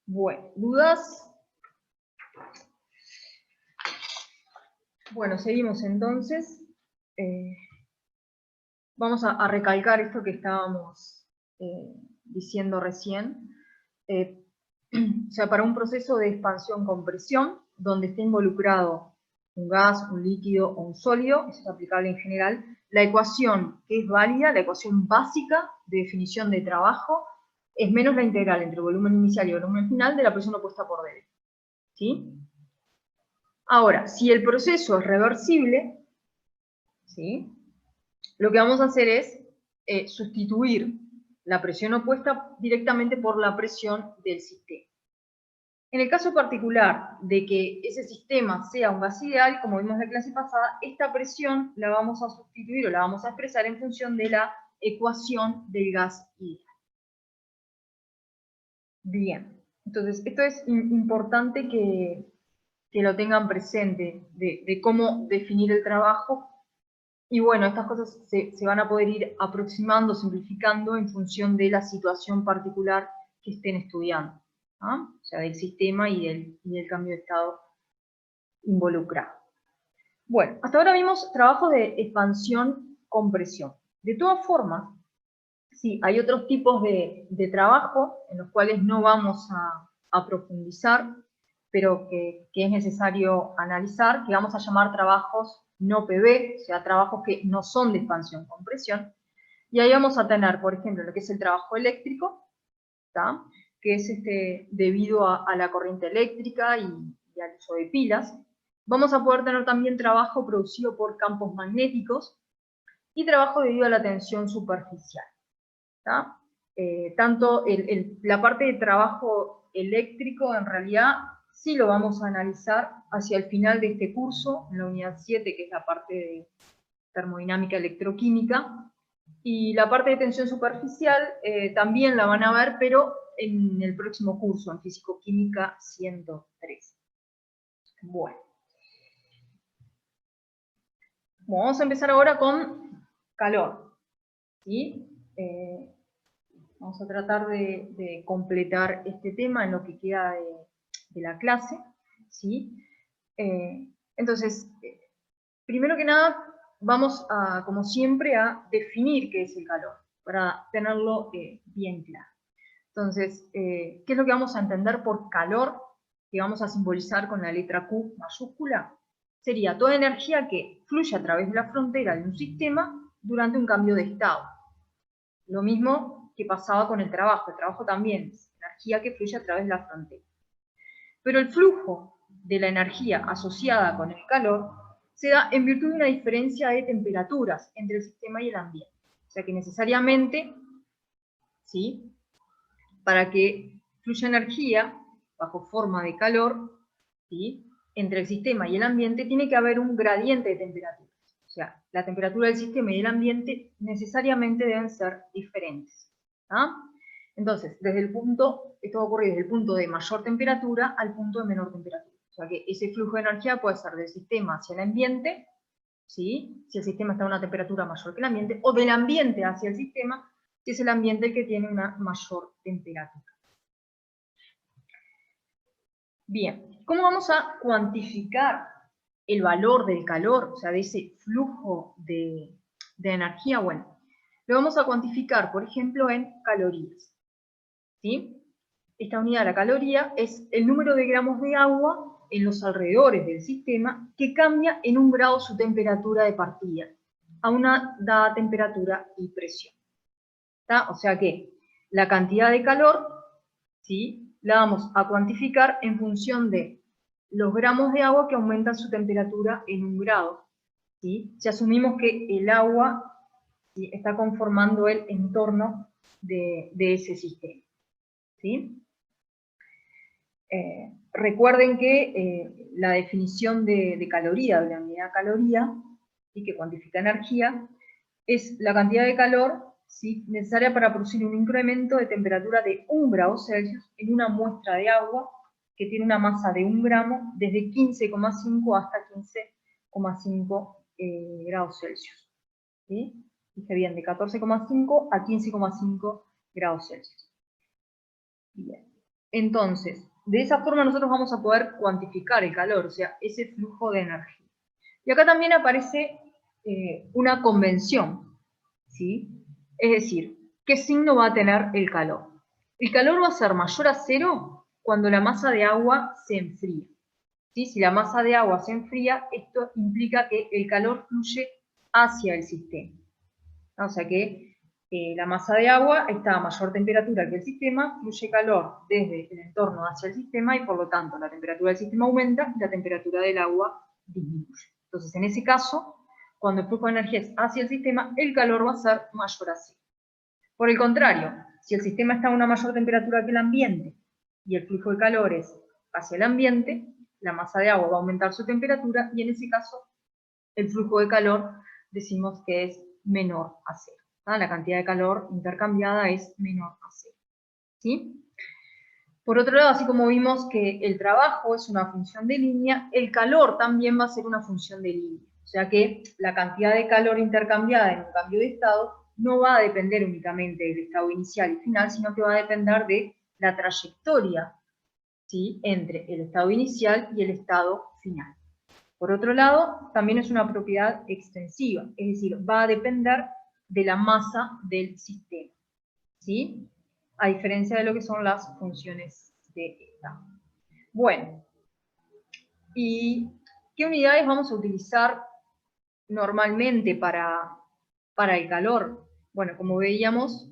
Bueno, ¿dudas? Bueno, seguimos entonces. Vamos a recalcar esto que estábamos diciendo recién. O sea, para un proceso de expansión-compresión, donde esté involucrado un gas, un líquido o un sólido, eso es aplicable en general, la ecuación que es válida, la ecuación básica de definición de trabajo, es menos la integral entre volumen inicial y volumen final de la presión opuesta por dB. ¿Sí? Ahora, si el proceso es reversible, ¿sí?, lo que vamos a hacer es sustituir la presión opuesta directamente por la presión del sistema. En el caso particular de que ese sistema sea un gas ideal, como vimos en la clase pasada, esta presión la vamos a sustituir o la vamos a expresar en función de la ecuación del gas ideal. Bien, entonces esto es importante que lo tengan presente, de cómo definir el trabajo. Y bueno, estas cosas se van a poder ir aproximando, simplificando en función de la situación particular que estén estudiando, ¿no? O sea, del sistema y del cambio de estado involucrado. Bueno, hasta ahora vimos trabajos de expansión-compresión. De todas formas, sí, hay otros tipos de trabajo en los cuales no vamos a profundizar, pero que es necesario analizar, que vamos a llamar trabajos no PV, o sea, trabajos que no son de expansión-compresión, y ahí vamos a tener, por ejemplo, lo que es el trabajo eléctrico, ¿tá?, que es debido a la corriente eléctrica y al uso de pilas. Vamos a poder tener también trabajo producido por campos magnéticos y trabajo debido a la tensión superficial. ¿Tá? tanto la parte de trabajo eléctrico, en realidad, sí lo vamos a analizar hacia el final de este curso, en la unidad 7, que es la parte de termodinámica electroquímica, y la parte de tensión superficial también la van a ver, pero en el próximo curso, en Físico-Química 103. Bueno. Vamos a empezar ahora con calor. ¿Sí? Vamos a tratar de completar este tema en lo que queda de la clase. ¿Sí? Entonces, primero que nada, vamos a, como siempre, a definir qué es el calor, para tenerlo bien claro. Entonces, ¿qué es lo que vamos a entender por calor, que vamos a simbolizar con la letra Q mayúscula? Sería toda energía que fluye a través de la frontera de un sistema durante un cambio de estado. Lo mismo que pasaba con el trabajo también es energía que fluye a través de la frontera. Pero el flujo de la energía asociada con el calor se da en virtud de una diferencia de temperaturas entre el sistema y el ambiente. O sea que necesariamente, ¿sí?, para que fluya energía bajo forma de calor, ¿sí?, entre el sistema y el ambiente, tiene que haber un gradiente de temperaturas. O sea, la temperatura del sistema y el ambiente necesariamente deben ser diferentes. ¿Ah? Entonces, esto va a ocurrir desde el punto de mayor temperatura al punto de menor temperatura. O sea que ese flujo de energía puede ser del sistema hacia el ambiente, ¿sí?, si el sistema está a una temperatura mayor que el ambiente, o del ambiente hacia el sistema, si es el ambiente el que tiene una mayor temperatura. Bien, ¿cómo vamos a cuantificar el valor del calor, o sea, de ese flujo de energía? Bueno, lo vamos a cuantificar, por ejemplo, en calorías. ¿Sí? Esta unidad, la caloría, es el número de gramos de agua en los alrededores del sistema que cambia en 1 grado su temperatura de partida a una dada temperatura y presión. ¿Está? O sea que la cantidad de calor, ¿sí?, la vamos a cuantificar en función de los gramos de agua que aumentan su temperatura en 1 grado. ¿Sí? Si asumimos que el agua, ¿sí?, está conformando el entorno de ese sistema. ¿Sí? Recuerden que la definición de caloría, de la unidad caloría, ¿sí?, que cuantifica energía, es la cantidad de calor, ¿sí?, necesaria para producir un incremento de temperatura de 1 grado Celsius en una muestra de agua que tiene una masa de 1 gramo desde 15,5 hasta 15,5 grados Celsius. ¿Sí? Dije bien, de 14,5 a 15,5 grados Celsius. Bien. Entonces, de esa forma nosotros vamos a poder cuantificar el calor, o sea, ese flujo de energía. Y acá también aparece una convención, ¿sí? Es decir, ¿qué signo va a tener el calor? El calor va a ser mayor a 0 cuando la masa de agua se enfría. ¿Sí? Si la masa de agua se enfría, esto implica que el calor fluye hacia el sistema. O sea que la masa de agua está a mayor temperatura que el sistema, fluye calor desde el entorno hacia el sistema y por lo tanto la temperatura del sistema aumenta y la temperatura del agua disminuye. Entonces, en ese caso, cuando el flujo de energía es hacia el sistema, el calor va a ser mayor a 0. Por el contrario, si el sistema está a una mayor temperatura que el ambiente y el flujo de calor es hacia el ambiente, la masa de agua va a aumentar su temperatura y en ese caso el flujo de calor decimos que es menor a 0. La cantidad de calor intercambiada es menor a 0. ¿Sí? Por otro lado, así como vimos que el trabajo es una función de línea, el calor también va a ser una función de línea. O sea que la cantidad de calor intercambiada en un cambio de estado no va a depender únicamente del estado inicial y final, sino que va a depender de la trayectoria, ¿sí?, entre el estado inicial y el estado final. Por otro lado, también es una propiedad extensiva, es decir, va a depender de la masa del sistema, ¿sí?, a diferencia de lo que son las funciones de estado. Bueno, ¿y qué unidades vamos a utilizar normalmente para el calor? Bueno, como veíamos,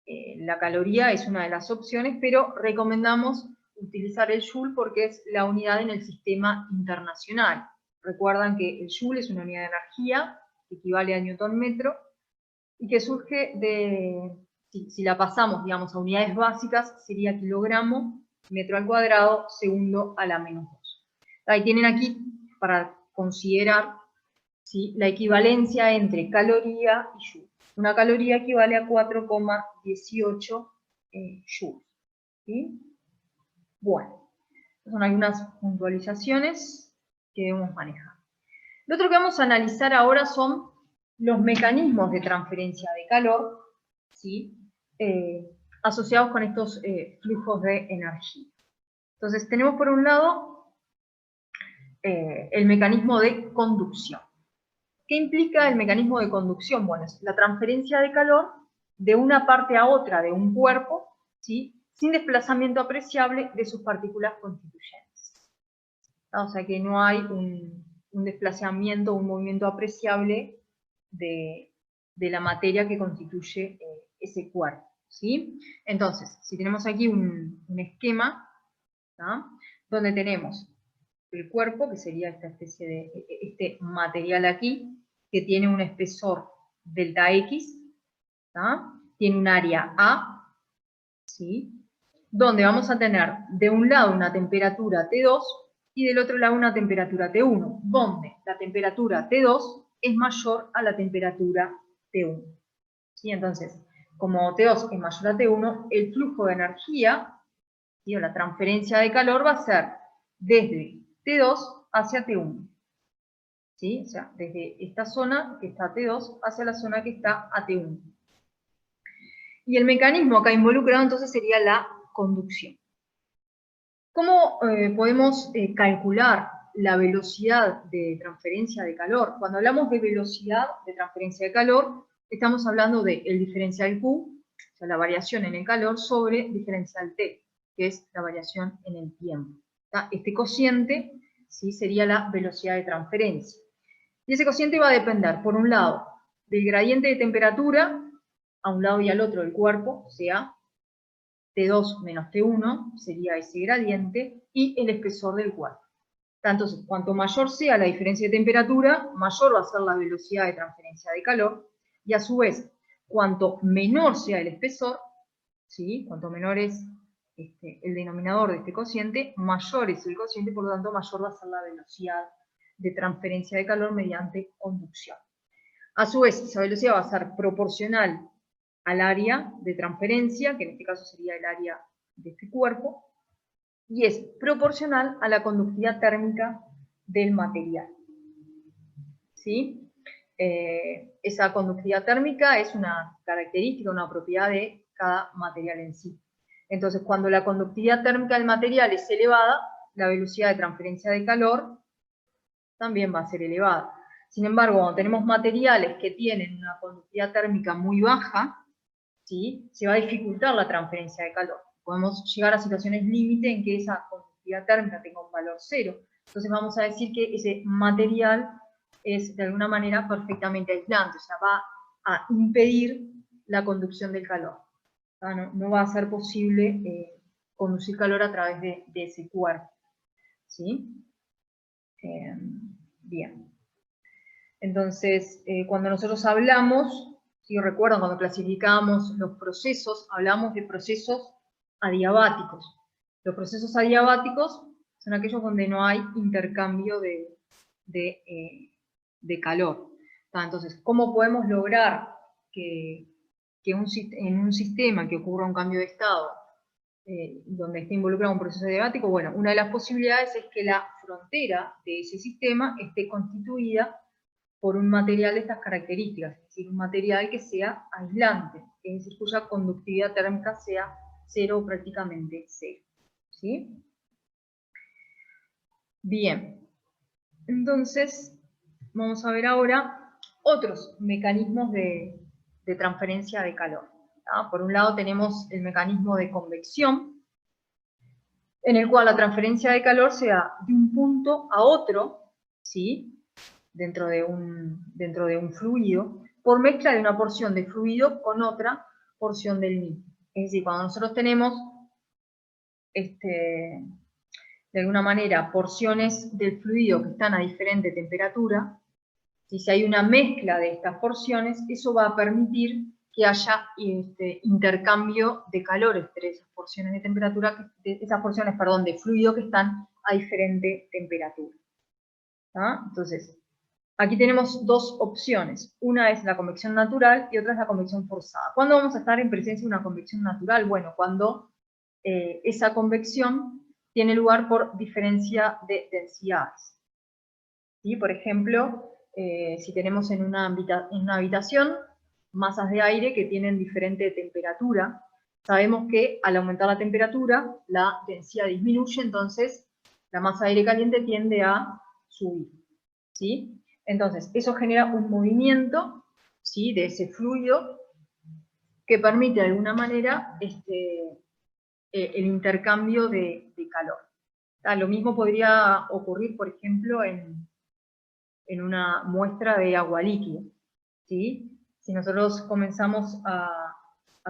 la caloría es una de las opciones, pero recomendamos utilizar el Joule porque es la unidad en el sistema internacional. Recuerdan que el Joule es una unidad de energía que equivale a Newton metro, y que surge de, si la pasamos, digamos, a unidades básicas, sería kilogramo metro al cuadrado segundo a la menos 2. Ahí tienen aquí, para considerar, ¿sí?, la equivalencia entre caloría y joule. Una caloría equivale a 4,18 joules. ¿Sí? Bueno, son algunas puntualizaciones que debemos manejar. Lo otro que vamos a analizar ahora son los mecanismos de transferencia de calor, ¿sí?, asociados con estos flujos de energía. Entonces, tenemos por un lado el mecanismo de conducción. ¿Qué implica el mecanismo de conducción? Bueno, es la transferencia de calor de una parte a otra de un cuerpo, ¿sí?, sin desplazamiento apreciable de sus partículas constituyentes. O sea que no hay un desplazamiento, un movimiento apreciable de la materia que constituye ese cuerpo, ¿sí? Entonces, si tenemos aquí un esquema, ¿tá?, donde tenemos el cuerpo, que sería esta especie de este material aquí, que tiene un espesor delta X, ¿tá?, tiene un área A, ¿sí?, donde vamos a tener de un lado una temperatura T2 y del otro lado una temperatura T1, donde la temperatura T2 es mayor a la temperatura T1. ¿Sí? Entonces, como T2 es mayor a T1, el flujo de energía, ¿sí?, o la transferencia de calor va a ser desde T2 hacia T1. ¿Sí? O sea, desde esta zona que está a T2 hacia la zona que está a T1. Y el mecanismo acá involucrado entonces sería la conducción. ¿Cómo podemos calcular la velocidad de transferencia de calor? Cuando hablamos de velocidad de transferencia de calor, estamos hablando del diferencial Q, o sea, la variación en el calor, sobre diferencial T, que es la variación en el tiempo. ¿Tá? Este cociente, ¿sí?, sería la velocidad de transferencia. Y ese cociente va a depender, por un lado, del gradiente de temperatura, a un lado y al otro del cuerpo, o sea, T2 menos T1 sería ese gradiente, y el espesor del cuerpo. Entonces, cuanto mayor sea la diferencia de temperatura, mayor va a ser la velocidad de transferencia de calor, y a su vez, cuanto menor sea el espesor, ¿sí?, cuanto menor es el denominador de este cociente, mayor es el cociente, por lo tanto, mayor va a ser la velocidad de transferencia de calor mediante conducción. A su vez, esa velocidad va a ser proporcional al área de transferencia, que en este caso sería el área de este cuerpo, y es proporcional a la conductividad térmica del material. ¿Sí? Esa conductividad térmica es una característica, una propiedad de cada material en sí. Entonces, cuando la conductividad térmica del material es elevada, la velocidad de transferencia de calor también va a ser elevada. Sin embargo, cuando tenemos materiales que tienen una conductividad térmica muy baja, ¿sí?, se va a dificultar la transferencia de calor. Podemos llegar a situaciones límite en que esa conductividad térmica tenga un valor 0. Entonces vamos a decir que ese material es de alguna manera perfectamente aislante, o sea, va a impedir la conducción del calor. No va a ser posible conducir calor a través de ese cuerpo. ¿Sí? Bien. Entonces, cuando nosotros hablamos, si recuerdan, cuando clasificábamos los procesos, hablamos de procesos adiabáticos. Los procesos adiabáticos son aquellos donde no hay intercambio de calor. Entonces, ¿cómo podemos lograr que en un sistema que ocurra un cambio de estado, donde esté involucrado un proceso adiabático? Bueno, una de las posibilidades es que la frontera de ese sistema esté constituida por un material de estas características, es decir, un material que sea aislante, es decir, cuya conductividad térmica sea 0 o prácticamente 0. ¿Sí? Bien, entonces vamos a ver ahora otros mecanismos de transferencia de calor. ¿Tá? Por un lado tenemos el mecanismo de convección, en el cual la transferencia de calor se da de un punto a otro, ¿sí?, dentro de un fluido, por mezcla de una porción de fluido con otra porción del mismo. Es decir, cuando nosotros tenemos, de alguna manera, porciones del fluido que están a diferente temperatura, Si hay una mezcla de estas porciones, eso va a permitir que haya intercambio de calor entre esas porciones de temperatura, de fluido que están a diferente temperatura. ¿Tá? Entonces, aquí tenemos dos opciones. Una es la convección natural y otra es la convección forzada. ¿Cuándo vamos a estar en presencia de una convección natural? Bueno, cuando esa convección tiene lugar por diferencia de densidades. ¿Sí? Por ejemplo, si tenemos en una habitación masas de aire que tienen diferente temperatura, sabemos que al aumentar la temperatura, la densidad disminuye, entonces la masa de aire caliente tiende a subir. ¿Sí? Entonces, eso genera un movimiento, ¿sí?, de ese fluido que permite de alguna manera el intercambio de calor. Lo mismo podría ocurrir, por ejemplo, en una muestra de agua líquida. ¿Sí? Si nosotros comenzamos a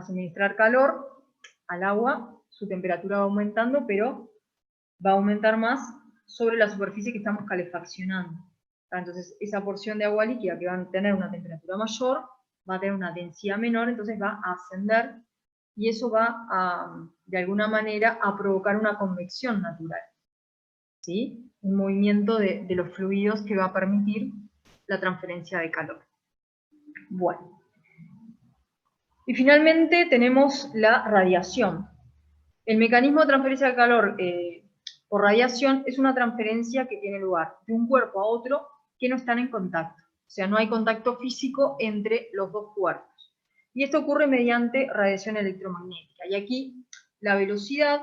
suministrar calor al agua, su temperatura va aumentando, pero va a aumentar más sobre la superficie que estamos calefaccionando. Entonces, esa porción de agua líquida que va a tener una temperatura mayor, va a tener una densidad menor, entonces va a ascender, y eso va a, de alguna manera, a provocar una convección natural. ¿Sí? Un movimiento de los fluidos que va a permitir la transferencia de calor. Bueno. Y finalmente tenemos la radiación. El mecanismo de transferencia de calor por radiación es una transferencia que tiene lugar de un cuerpo a otro que no están en contacto. O sea, no hay contacto físico entre los dos cuerpos. Y esto ocurre mediante radiación electromagnética. Y aquí la velocidad,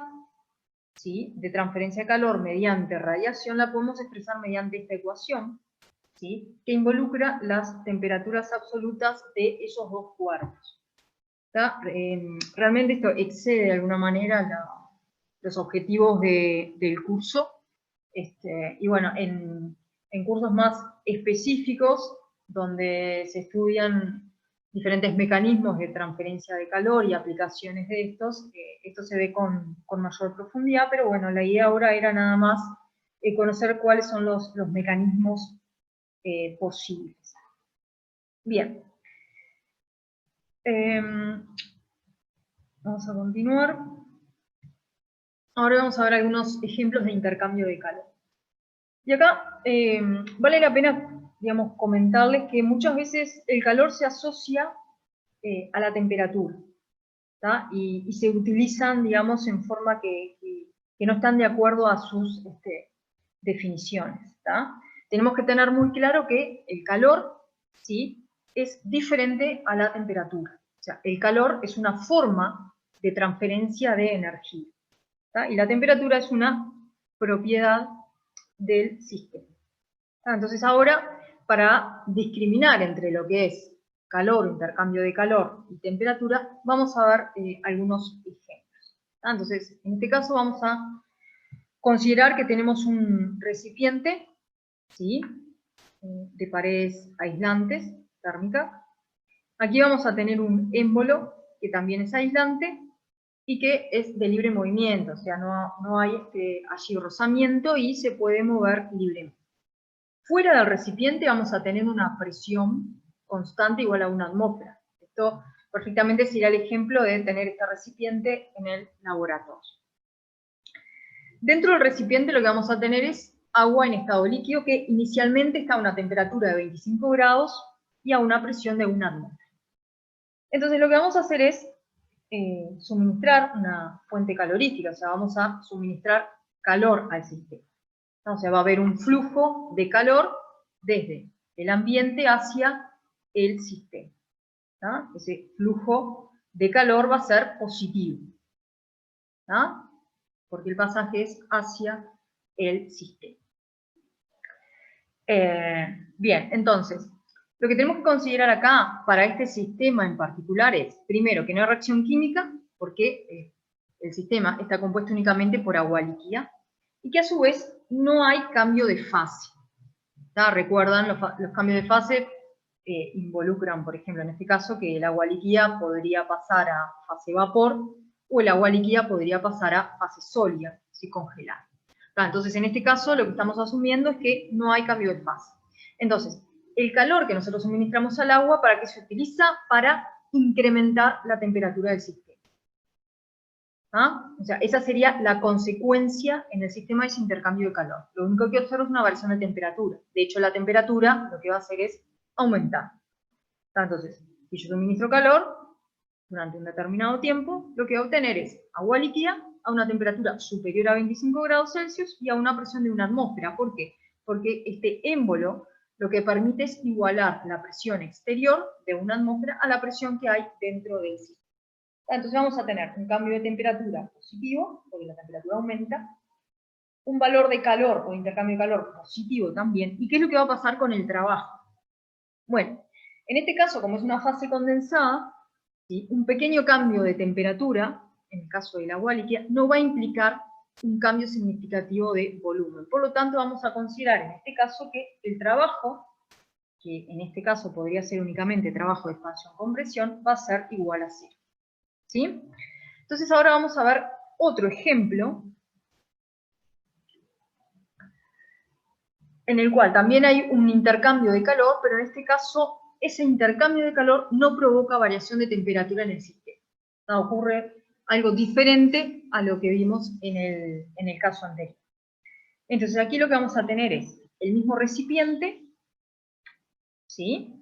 ¿sí?, de transferencia de calor mediante radiación la podemos expresar mediante esta ecuación, ¿sí?, que involucra las temperaturas absolutas de esos dos cuerpos. Realmente esto excede de alguna manera los objetivos del curso, y bueno, en cursos más específicos, donde se estudian diferentes mecanismos de transferencia de calor y aplicaciones de estos, esto se ve con mayor profundidad, pero bueno, la idea ahora era nada más conocer cuáles son los mecanismos posibles. Bien. Vamos a continuar. Ahora vamos a ver algunos ejemplos de intercambio de calor. Y acá vale la pena, digamos, comentarles que muchas veces el calor se asocia a la temperatura, ¿tá? Y se utilizan, digamos, en forma que no están de acuerdo a sus definiciones, ¿tá? Tenemos que tener muy claro que el calor, ¿sí?, es diferente a la temperatura. O sea, el calor es una forma de transferencia de energía, ¿tá? Y la temperatura es una propiedad del sistema. Entonces ahora, para discriminar entre lo que es calor, intercambio de calor y temperatura, vamos a ver algunos ejemplos. Entonces, en este caso vamos a considerar que tenemos un recipiente, ¿sí?, de paredes aislantes térmicas. Aquí vamos a tener un émbolo que también es aislante y que es de libre movimiento, o sea, no hay allí rozamiento y se puede mover libremente. Fuera del recipiente vamos a tener una presión constante igual a una atmósfera. Esto perfectamente sería el ejemplo de tener este recipiente en el laboratorio. Dentro del recipiente lo que vamos a tener es agua en estado líquido que inicialmente está a una temperatura de 25 grados y a una presión de 1 atmósfera. Entonces lo que vamos a hacer es suministrar una fuente calorífica, o sea, vamos a suministrar calor al sistema. O sea, va a haber un flujo de calor desde el ambiente hacia el sistema. ¿Tá? Ese flujo de calor va a ser positivo, ¿tá?, porque el pasaje es hacia el sistema. Bien, entonces, lo que tenemos que considerar acá para este sistema en particular es, primero, que no hay reacción química, porque el sistema está compuesto únicamente por agua líquida, y que a su vez no hay cambio de fase. ¿Tá? Recuerdan, los cambios de fase involucran, por ejemplo, en este caso, que el agua líquida podría pasar a fase vapor, o el agua líquida podría pasar a fase sólida, si congelada. Entonces, en este caso, lo que estamos asumiendo es que no hay cambio de fase. Entonces, el calor que nosotros suministramos al agua, ¿para qué se utiliza? Para incrementar la temperatura del sistema. ¿Ah? O sea, esa sería la consecuencia en el sistema de ese intercambio de calor. Lo único que observo es una variación de temperatura. De hecho, la temperatura lo que va a hacer es aumentar. Entonces, si yo suministro calor durante un determinado tiempo, lo que va a obtener es agua líquida a una temperatura superior a 25 grados Celsius y a una presión de una atmósfera. ¿Por qué? Porque este émbolo lo que permite es igualar la presión exterior de una atmósfera a la presión que hay dentro del sistema. Entonces vamos a tener un cambio de temperatura positivo, porque la temperatura aumenta, un valor de calor o intercambio de calor positivo también. ¿Y qué es lo que va a pasar con el trabajo? Bueno, en este caso, como es una fase condensada, ¿sí?, un pequeño cambio de temperatura, en el caso del agua líquida, no va a implicar un cambio significativo de volumen. Por lo tanto, vamos a considerar en este caso que el trabajo, que en este caso podría ser únicamente trabajo de expansión-compresión, va a ser igual a 0. ¿Sí? Entonces ahora vamos a ver otro ejemplo en el cual también hay un intercambio de calor, pero en este caso ese intercambio de calor no provoca variación de temperatura en el sistema. No, ocurre algo diferente a lo que vimos en el caso anterior. Entonces aquí lo que vamos a tener es el mismo recipiente, ¿sí?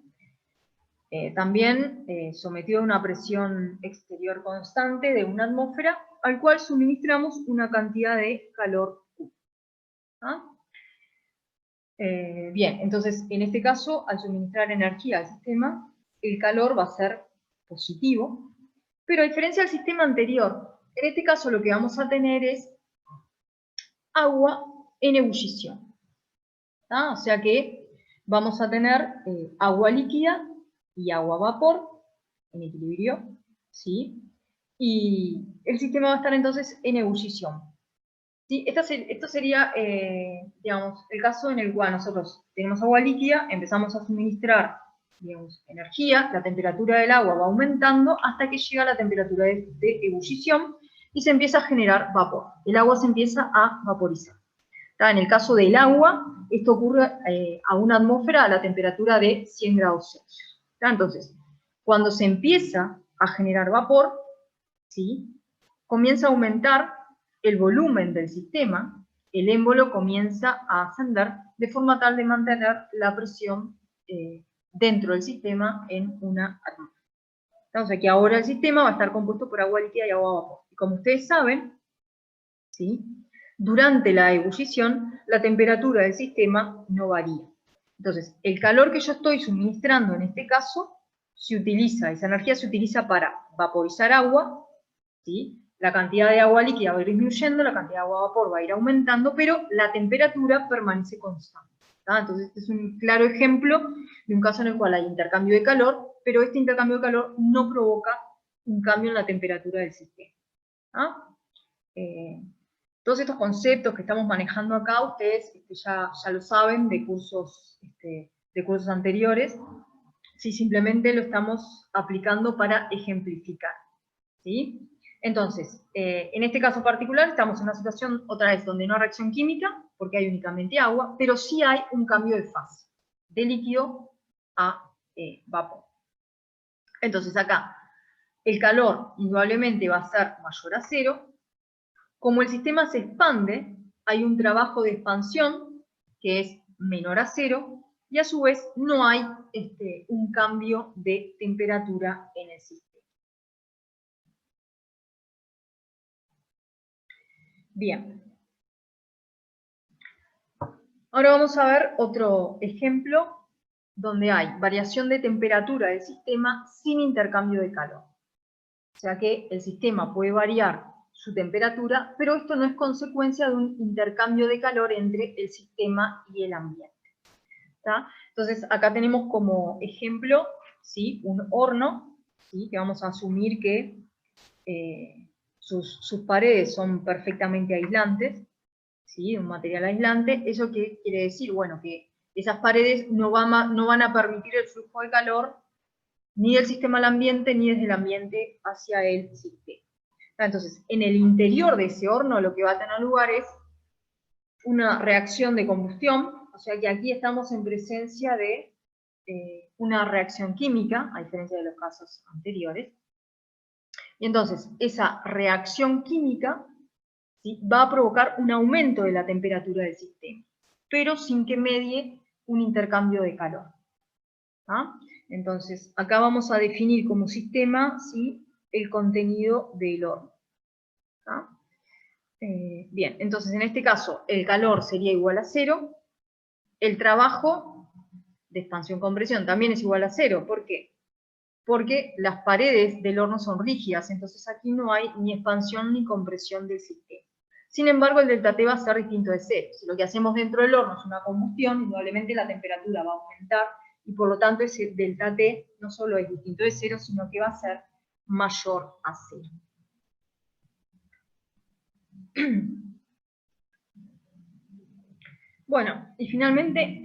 También sometido a una presión exterior constante de una atmósfera, al cual suministramos una cantidad de calor Q. ¿Ah? Bien, entonces en este caso, al suministrar energía al sistema, el calor va a ser positivo, pero a diferencia del sistema anterior, en este caso lo que vamos a tener es agua en ebullición. ¿Ah? O sea que vamos a tener agua líquida y agua vapor en equilibrio, ¿sí? Y el sistema va a estar entonces en ebullición. ¿Sí? Esto sería, digamos, el caso en el cual nosotros tenemos agua líquida, empezamos a suministrar, digamos, energía, la temperatura del agua va aumentando hasta que llega a la temperatura de ebullición y se empieza a generar vapor. El agua se empieza a vaporizar. En el caso del agua, esto ocurre a una atmósfera a la temperatura de 100 grados Celsius. Entonces, cuando se empieza a generar vapor, ¿sí?, comienza a aumentar el volumen del sistema, el émbolo comienza a ascender de forma tal de mantener la presión dentro del sistema en una atmósfera. Entonces, aquí ahora el sistema va a estar compuesto por agua líquida y agua vapor. Y como ustedes saben, ¿sí?, durante la ebullición, la temperatura del sistema no varía. Entonces, el calor que yo estoy suministrando en este caso, se utiliza, esa energía se utiliza para vaporizar agua, ¿sí? La cantidad de agua líquida va a ir disminuyendo, la cantidad de agua vapor va a ir aumentando, pero la temperatura permanece constante. ¿Tá? Entonces, este es un claro ejemplo de un caso en el cual hay intercambio de calor, pero este intercambio de calor no provoca un cambio en la temperatura del sistema. ¿Ah? Todos estos conceptos que estamos manejando acá, ustedes ya lo saben de cursos anteriores, si simplemente lo estamos aplicando para ejemplificar, ¿sí? Entonces, en este caso particular estamos en una situación, otra vez, donde no hay reacción química, porque hay únicamente agua, pero sí hay un cambio de fase, de líquido a vapor. Entonces acá, el calor indudablemente va a ser mayor a 0, como el sistema se expande, hay un trabajo de expansión que es menor a 0, y a su vez no hay un cambio de temperatura en el sistema. Bien. Ahora vamos a ver otro ejemplo donde hay variación de temperatura del sistema sin intercambio de calor. O sea que el sistema puede variar su temperatura, pero esto no es consecuencia de un intercambio de calor entre el sistema y el ambiente. ¿Tá? Entonces, acá tenemos como ejemplo, ¿sí?, un horno, ¿sí?, que vamos a asumir que sus paredes son perfectamente aislantes, ¿sí?, un material aislante. ¿Eso qué quiere decir? Bueno, que esas paredes no van a permitir el flujo de calor ni del sistema al ambiente, ni desde el ambiente hacia el sistema. Entonces, en el interior de ese horno lo que va a tener lugar es una reacción de combustión, o sea que aquí estamos en presencia de una reacción química, a diferencia de los casos anteriores. Y entonces, esa reacción química, ¿sí?, va a provocar un aumento de la temperatura del sistema, pero sin que medie un intercambio de calor. ¿Ah? Entonces, acá vamos a definir como sistema, ¿sí?, el contenido del horno. ¿Ah? Bien, entonces en este caso el calor sería igual a 0, el trabajo de expansión-compresión también es igual a 0. ¿Por qué? Porque las paredes del horno son rígidas, entonces aquí no hay ni expansión ni compresión del sistema. Sin embargo, el delta T va a ser distinto de 0. Si lo que hacemos dentro del horno es una combustión, indudablemente la temperatura va a aumentar, y por lo tanto ese delta T no solo es distinto de 0, sino que va a ser mayor a 0. Bueno, y finalmente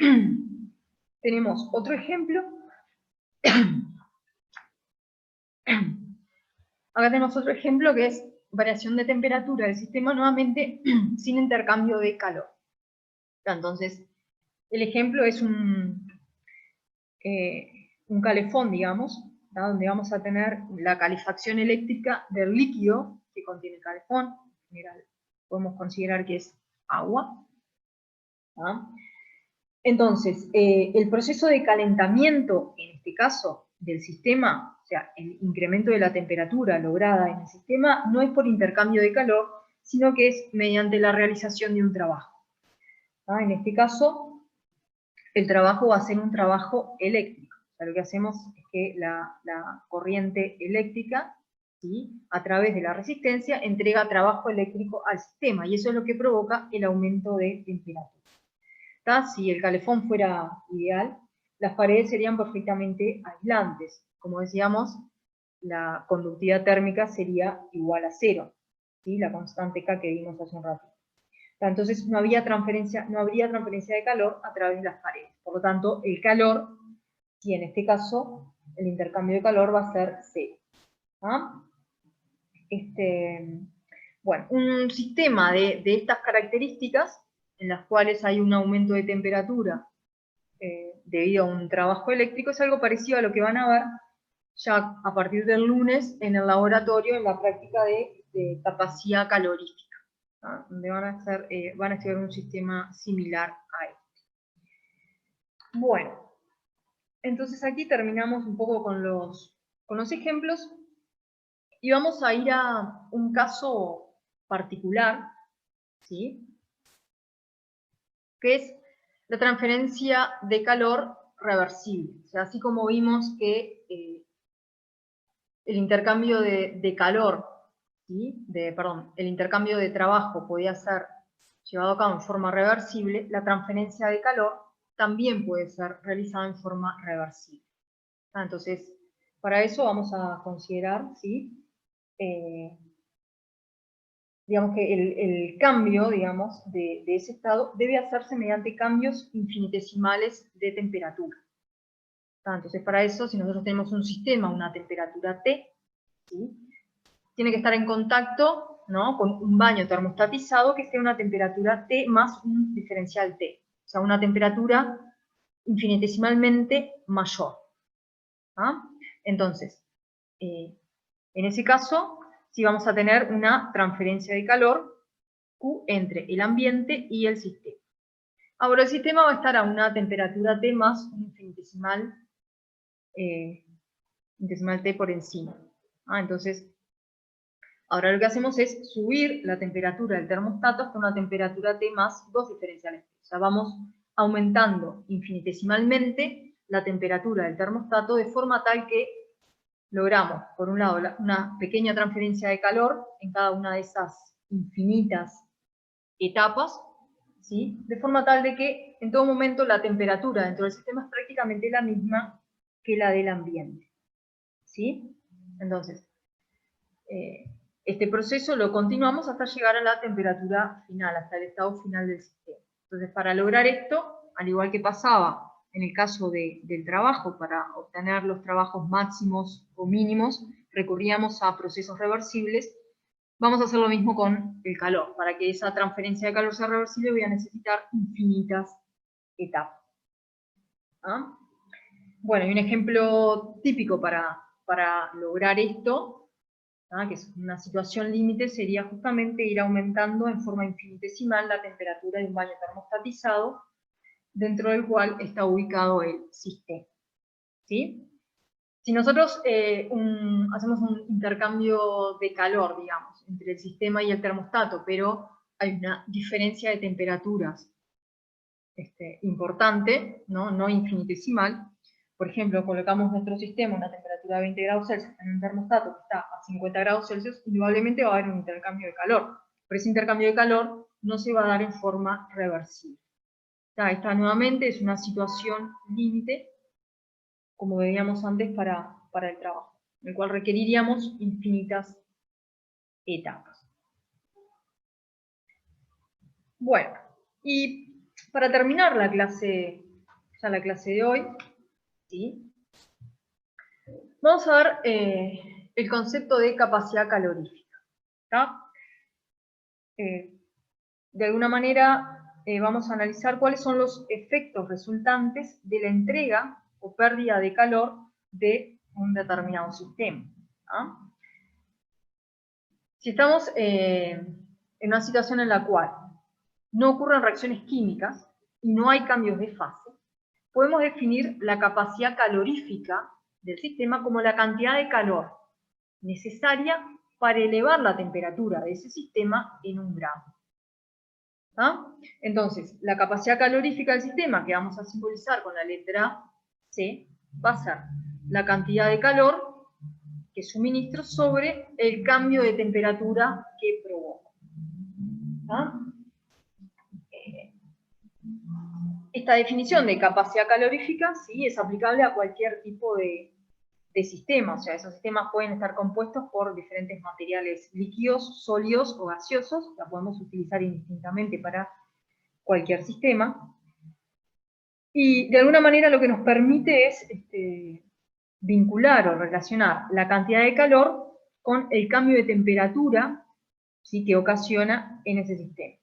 tenemos otro ejemplo. Acá tenemos otro ejemplo que es variación de temperatura del sistema nuevamente sin intercambio de calor. Entonces, el ejemplo es un calefón, digamos, ¿tá?, donde vamos a tener la calefacción eléctrica del líquido que contiene el calefón. En general, podemos considerar que es agua. ¿Tá? Entonces, el proceso de calentamiento, en este caso, del sistema, o sea, el incremento de la temperatura lograda en el sistema, no es por intercambio de calor, sino que es mediante la realización de un trabajo. ¿Tá? En este caso, el trabajo va a ser un trabajo eléctrico. O sea, lo que hacemos es que la corriente eléctrica, ¿sí?, a través de la resistencia, entrega trabajo eléctrico al sistema, y eso es lo que provoca el aumento de temperatura. ¿Tá? Si el calefón fuera ideal, las paredes serían perfectamente aislantes. Como decíamos, la conductividad térmica sería igual a 0, ¿sí?, la constante K que vimos hace un rato. Entonces no habría transferencia de calor a través de las paredes. Por lo tanto, el calor, y en este caso, el intercambio de calor va a ser 0. ¿Ah? Bueno, un sistema de estas características, en las cuales hay un aumento de temperatura debido a un trabajo eléctrico, es algo parecido a lo que van a ver ya a partir del lunes en el laboratorio, en la práctica de capacidad calorífica, ¿no?, donde van a estudiar un sistema similar a este. Bueno, entonces aquí terminamos un poco con los ejemplos, y vamos a ir a un caso particular, ¿sí?, que es la transferencia de calor reversible. O sea, así como vimos que el intercambio de calor, ¿sí?, el intercambio de trabajo podía ser llevado a cabo en forma reversible, la transferencia de calor también puede ser realizada en forma reversible. Entonces, para eso vamos a considerar, ¿sí?, digamos que el cambio, digamos, de ese estado debe hacerse mediante cambios infinitesimales de temperatura. Entonces, para eso, si nosotros tenemos un sistema, una temperatura T, ¿sí?, tiene que estar en contacto, ¿no?, con un baño termostatizado que esté a una temperatura T más un diferencial T. O sea, una temperatura infinitesimalmente mayor. ¿Ah? Entonces, en ese caso, sí vamos a tener una transferencia de calor Q entre el ambiente y el sistema. Ahora, el sistema va a estar a una temperatura T más un infinitesimal T por encima. Entonces, ahora lo que hacemos es subir la temperatura del termostato hasta una temperatura T más 2 diferenciales T. O sea, vamos aumentando infinitesimalmente la temperatura del termostato de forma tal que logramos, por un lado, una pequeña transferencia de calor en cada una de esas infinitas etapas, ¿sí?, de forma tal de que en todo momento la temperatura dentro del sistema es prácticamente la misma que la del ambiente. ¿Sí? Entonces, este proceso lo continuamos hasta llegar a la temperatura final, hasta el estado final del sistema. Entonces, para lograr esto, al igual que pasaba en el caso del trabajo, para obtener los trabajos máximos o mínimos, recurríamos a procesos reversibles. Vamos a hacer lo mismo con el calor. Para que esa transferencia de calor sea reversible, voy a necesitar infinitas etapas. ¿Ah? Bueno, y un ejemplo típico para lograr esto, que es una situación límite, sería justamente ir aumentando en forma infinitesimal la temperatura de un baño termostatizado, dentro del cual está ubicado el sistema. ¿Sí? Si nosotros hacemos un intercambio de calor, digamos, entre el sistema y el termostato, pero hay una diferencia de temperaturas importante, no infinitesimal. Por ejemplo, colocamos nuestro sistema a una temperatura de 20 grados Celsius en un termostato que está a 50 grados Celsius, indudablemente va a haber un intercambio de calor. Pero ese intercambio de calor no se va a dar en forma reversible. Esta nuevamente es una situación límite, como veíamos antes, para el trabajo, en el cual requeriríamos infinitas etapas. Bueno, y para terminar la clase de hoy, ¿sí? Vamos a ver el concepto de capacidad calorífica. De alguna manera vamos a analizar cuáles son los efectos resultantes de la entrega o pérdida de calor de un determinado sistema. Si estamos en una situación en la cual no ocurren reacciones químicas y no hay cambios de fase, podemos definir la capacidad calorífica del sistema como la cantidad de calor necesaria para elevar la temperatura de ese sistema en 1 grado. Entonces, la capacidad calorífica del sistema, que vamos a simbolizar con la letra C, va a ser la cantidad de calor que suministro sobre el cambio de temperatura que provoco. Esta definición de capacidad calorífica sí es aplicable a cualquier tipo de sistema, o sea, esos sistemas pueden estar compuestos por diferentes materiales líquidos, sólidos o gaseosos, la podemos utilizar indistintamente para cualquier sistema, y de alguna manera lo que nos permite es vincular o relacionar la cantidad de calor con el cambio de temperatura, ¿sí?, que ocasiona en ese sistema.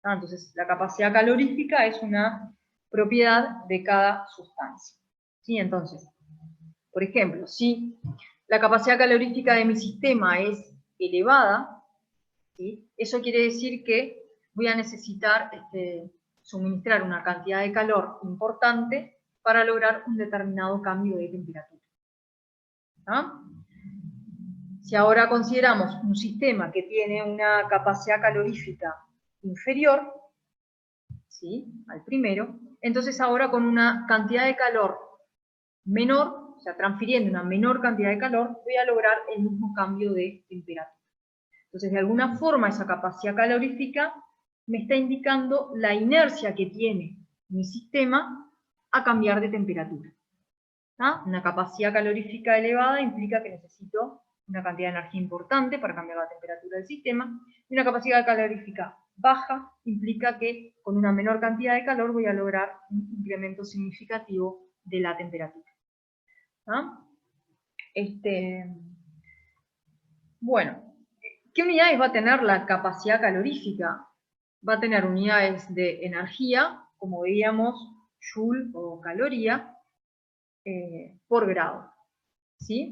Entonces, la capacidad calorífica es una propiedad de cada sustancia. ¿Sí? Entonces, por ejemplo, si la capacidad calorífica de mi sistema es elevada, ¿sí?, eso quiere decir que voy a necesitar suministrar una cantidad de calor importante para lograr un determinado cambio de temperatura. Si ahora consideramos un sistema que tiene una capacidad calorífica inferior, ¿sí?, al primero, entonces ahora con una cantidad de calor menor, o sea, transfiriendo una menor cantidad de calor, voy a lograr el mismo cambio de temperatura. Entonces, de alguna forma, esa capacidad calorífica me está indicando la inercia que tiene mi sistema a cambiar de temperatura. Una capacidad calorífica elevada implica que necesito una cantidad de energía importante para cambiar la temperatura del sistema, y una capacidad calorífica baja implica que con una menor cantidad de calor voy a lograr un incremento significativo de la temperatura. Bueno, ¿qué unidades va a tener la capacidad calorífica? Va a tener unidades de energía, como veíamos, joule o caloría, por grado, ¿sí?